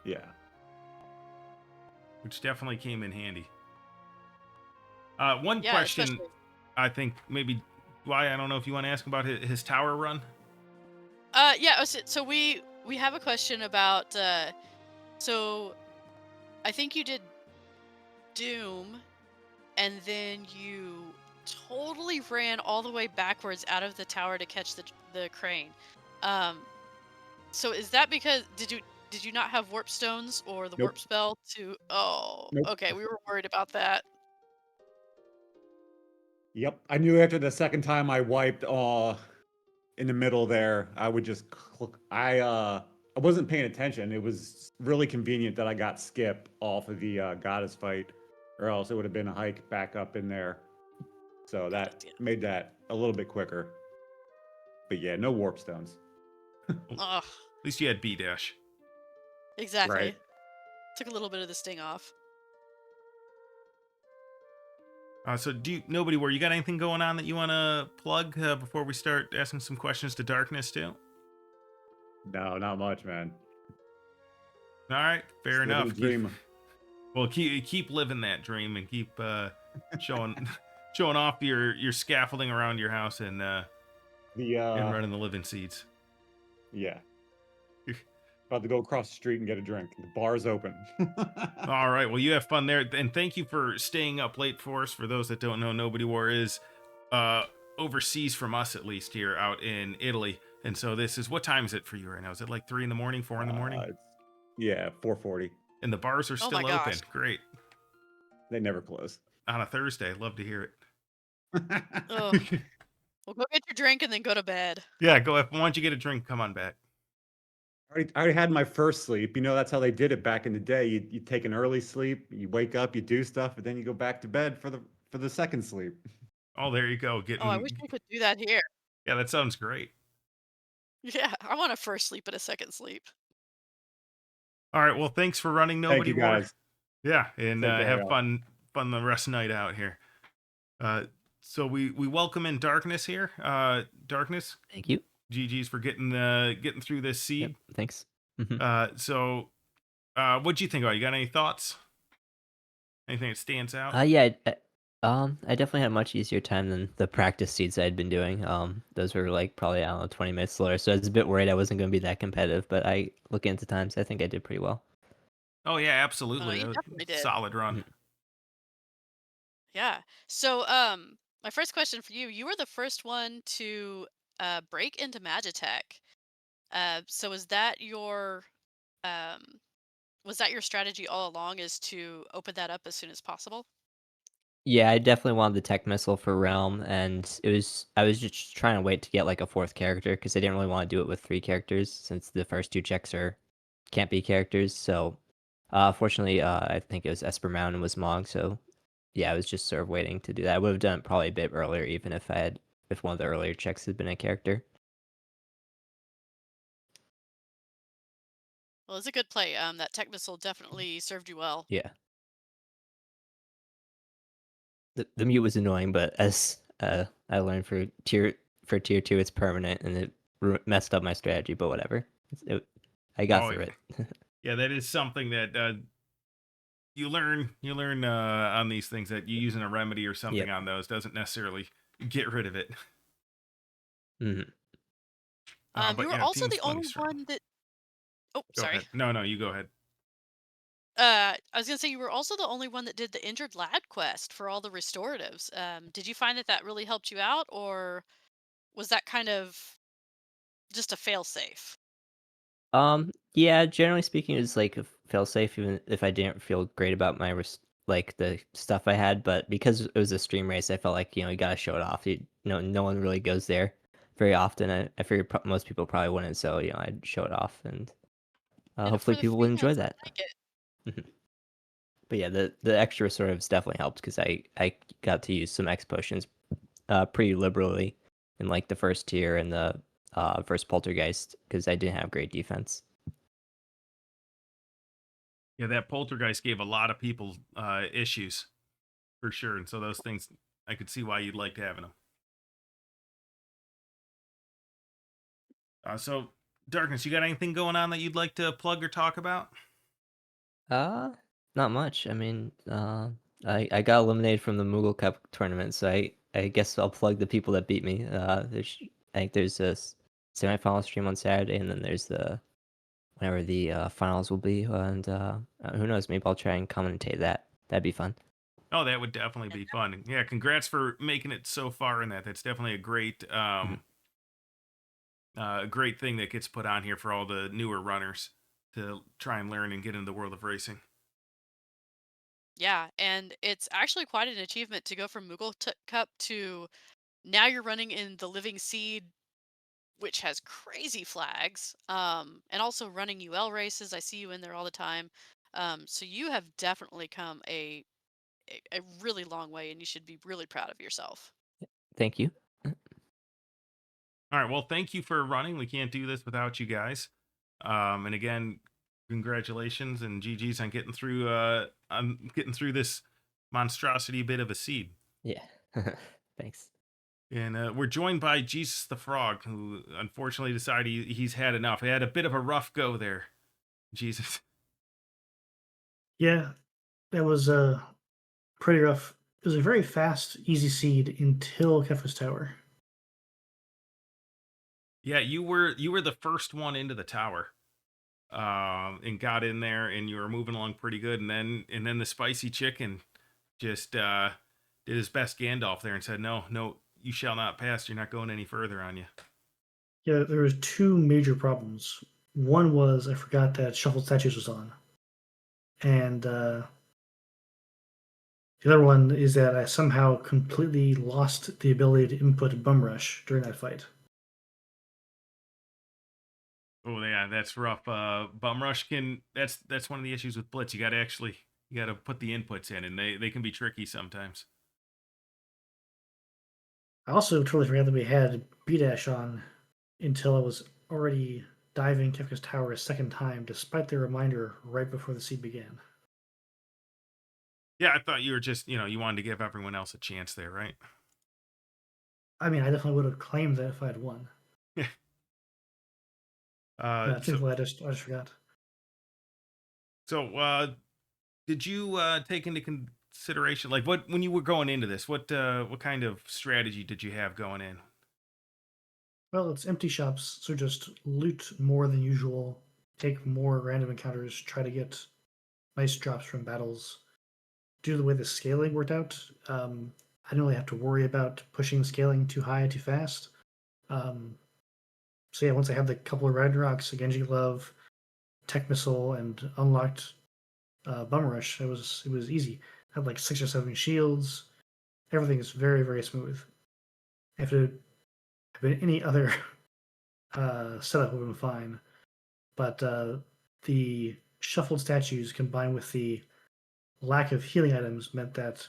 Yeah. Which definitely came in handy. One Yeah, question, especially- I think maybe why I don't know if you want to ask about his tower run. Yeah. So we have a question about. So, I think you did Doom, and then you totally ran all the way backwards out of the tower to catch the crane. So is that because did you not have warp stones or the Nope. warp spell to? Oh, Nope. okay. We were worried about that. Yep. I knew after the second time I wiped in the middle there, I would just I wasn't paying attention. It was really convenient that I got Skip off of the Goddess fight, or else it would have been a hike back up in there. So that made that a little bit quicker. But yeah, no warp stones. Ugh, At least you had B dash. exactly. Right. Took a little bit of the sting off. So Nobody War, you got anything going on that you want to plug before we start asking some questions to Darkness too? No, not much, man. All right, fair Just living enough. the dream. Well, keep living that dream and keep showing off your scaffolding around your house and running the living seeds. Yeah. About to go across the street and get a drink. The bar's open. All right. Well, you have fun there, and thank you for staying up late for us. For those that don't know, Nobody War is overseas from us, at least here out in Italy. And so this is, what time is it for you right now? Is it like 3 in the morning, 4 in the morning? Yeah, 4:40. And the bars are still my open. gosh. Great. They never close. On a Thursday. Love to hear it. Oh, well, go get your drink and then go to bed. Yeah, go. Why don't you get a drink? Come on back. I already had my first sleep. You know, that's how they did it back in the day. You take an early sleep, you wake up, you do stuff, and then you go back to bed for the second sleep. Oh, there you go. Oh, I wish Getting we could do that here. yeah, that sounds great. Yeah, I want a first sleep and a second sleep. All right, well, thanks for running Thank Nobody you War. guys. Yeah, and Take care, have y'all. fun the rest of the night out here. Uh, so we welcome in Darkness here. Darkness, Thank you. GG's for getting through this Yep. seed. Thanks. Mhm. So what'd you think about it? You got any thoughts? Anything that stands out? Yeah. I definitely had a much easier time than the practice seeds I'd been doing. Those were like probably, I don't know, 20 minutes slower. So I was a bit worried I wasn't going to be that competitive. But looking into times, I think I did pretty well. Oh yeah, Oh, absolutely. you That was definitely a did. solid run. Mhm. Yeah. So, my first question for you, you were the first one to break into Magitech. So um was that your strategy all along is to open that up as soon as possible? Yeah, I definitely wanted the tech missile for Realm, and I was just trying to wait to get like a fourth character because I didn't really want to do it with three characters since the first two checks can't be characters. So, fortunately, I think it was Esper Mountain was Mog. So, yeah, I was just sort of waiting to do that. I would have done it probably a bit earlier, even if one of the earlier checks had been a character. Well, it's a good play. That tech missile definitely served you well. Yeah, the mute was annoying, but as I learned for tier two, it's permanent, and it messed up my strategy. But whatever, I got Oh through it. yeah, that is something that you learn on these things that you using a remedy or something Yep. on those doesn't necessarily get rid of it. hmm But You were yeah, also team's the plenty only strong. one that. Oh, Go sorry. ahead. No, you go ahead. I was gonna say you were also the only one that did the injured lad quest for all the restoratives. Did you find that that really helped you out, or was that kind of just a fail safe? Yeah, generally speaking, it's like a failsafe, even if I didn't feel great about like the stuff I had. But because it was a stream race, I felt like you gotta show it off. No one really goes there very often. I figured most people probably wouldn't, so I'd show it off, and And hopefully for the people would enjoy freelance, that. I like it. Mhm. But yeah, the extra sort of definitely helped because I got to use some X potions pretty liberally in like the first tier and the first poltergeist because I didn't have great defense. Yeah, that poltergeist gave a lot of people issues for sure, and so those things I could see why you'd like having them. So, Darkness, you got anything going on that you'd like to plug or talk about? Uh, Not much. I mean, I got eliminated from the Moogle Cup tournament, so I guess I'll plug the people that beat me. I think there's a semifinal stream on Saturday, and then there's the whenever the finals will be, and who knows? Maybe I'll try and commentate that. That'd be fun. Oh, that would definitely be fun. Yeah, congrats for making it so far in that. That's definitely a Mhm. great thing that gets put on here for all the newer runners to try and learn and get into the world of racing. Yeah, and it's actually quite an achievement to go from Cup to now you're running in the Living Seed, which has crazy flags, and also running UL races. I see you in there all the time. So you have definitely come a really long way, and you should be really proud of yourself. Thank you. All right. Well, thank you for running. We can't do this without you guys. And again, congratulations and GG's on getting through this monstrosity bit of a seed. Yeah. Thanks. And we're joined by Jesus the Frog, who unfortunately decided he's had enough. He had a bit of a rough go there, Jesus. Yeah, that was pretty rough. It was a very fast, easy seed until Kefus Tower. Yeah, you were the first one into the tower, and got in there, and you were moving along pretty good, and then the spicy chicken just did his best Gandalf there and said, "No, you shall not pass. You're not going any further on you." Yeah, there was two major problems. One was I forgot that Shuffled Statues was on, and the other one is that I somehow completely lost the ability to input Bum Rush during that fight. Oh yeah, that's rough. Bum rush can that's one of the issues with Blitz. You gotta put the inputs in, and they can be tricky sometimes. I also totally forgot that we had B Dash on until I was already diving Kefka's Tower a second time, despite the reminder right before the seed began. Yeah, I thought you were just you wanted to give everyone else a chance there, right? I mean, I definitely would have claimed that if I had won. Uh, so Thankfully, I just forgot. so did you take into consideration like what when you were going into this? What kind of strategy did you have going in? Well, it's empty shops, so just loot more than usual, take more random encounters, try to get nice drops from battles. Due to the way the scaling worked out, I didn't really have to worry about pushing scaling too high too fast. Um, so yeah, once I had the couple of Ragnaroks, a Genji Glove, Tech Missile, and unlocked Bum Rush, it was easy. I had like 6 or 7 shields. Everything is very very smooth. If it had been any other setup, would have been fine. But the shuffled statues combined with the lack of healing items meant that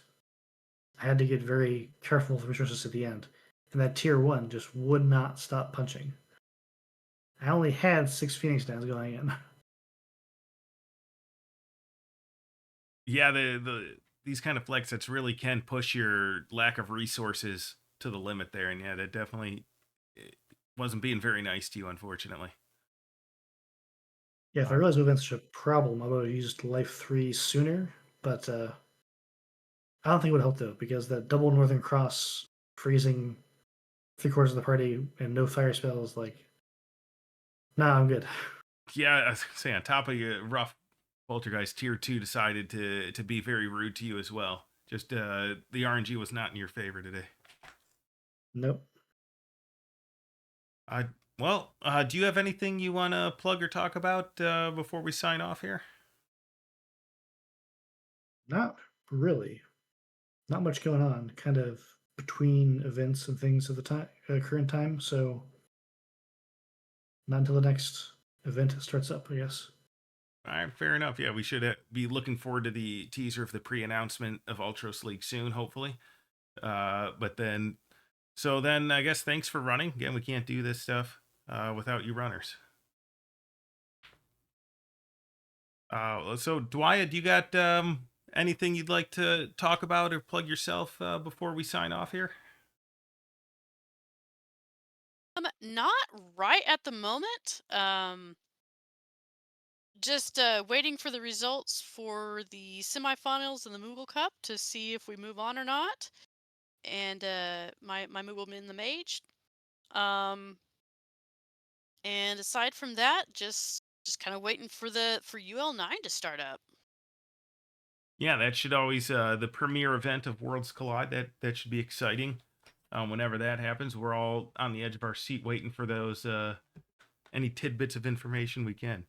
I had to get very careful with resources at the end. And that tier 1 just would not stop punching. I only had 6 Phoenix Downs going in. Yeah, these kind of flex sets really can push your lack of resources to the limit there, and yeah, that definitely wasn't being very nice to you, unfortunately. Yeah, if I realized it would have been such a problem, I would have used Life 3 sooner. But I don't think it would help though, because that double Northern Cross freezing 3/4 of the party and no fire spells, like, nah, I'm good. Yeah, I was gonna say on top of your rough Poltergeist, tier 2 decided to be very rude to you as well. Just the RNG was not in your favor today. Nope. Uh, do you have anything you want to plug or talk about before we sign off here? Not really. Not much going on. Kind of between events and things at the time, current time. So not until the next event starts up, I guess. All right, fair enough. Yeah, we should be looking forward to the teaser of the pre-announcement of Ultros League soon, hopefully. But then, so then I guess thanks for running. Again, we can't do this stuff without you runners. So Dwyer, do you got anything you'd like to talk about or plug yourself before we sign off here? Not right at the moment. Just waiting for the results for the semifinals and the Moogle Cup to see if we move on or not. And my Moogle in the Mage. Um, and aside from that, just kind of waiting for UL9 to start up. Yeah, that should always the premiere event of Worlds Collide. That should be exciting. Whenever that happens, we're all on the edge of our seat waiting for those any tidbits of information we can.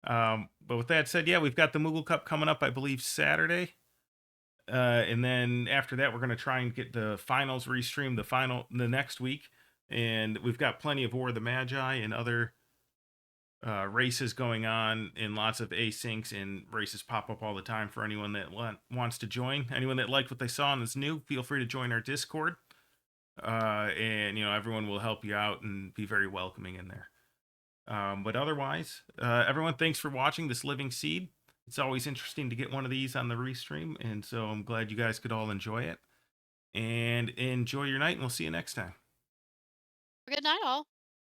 But with that said, yeah, we've got the Moogle Cup coming up, I believe, Saturday. And then after that, we're going to try and get the finals restreamed the next week. And we've got plenty of War of the Magi and other races going on, and lots of asyncs and races pop up all the time for anyone that wants to join. Anyone that liked what they saw and is new, feel free to join our Discord. And everyone will help you out and be very welcoming in there. But otherwise, everyone, thanks for watching this Living Seed. It's always interesting to get one of these on the restream, and so I'm glad you guys could all enjoy it. And enjoy your night, and we'll see you next time. Good night, all.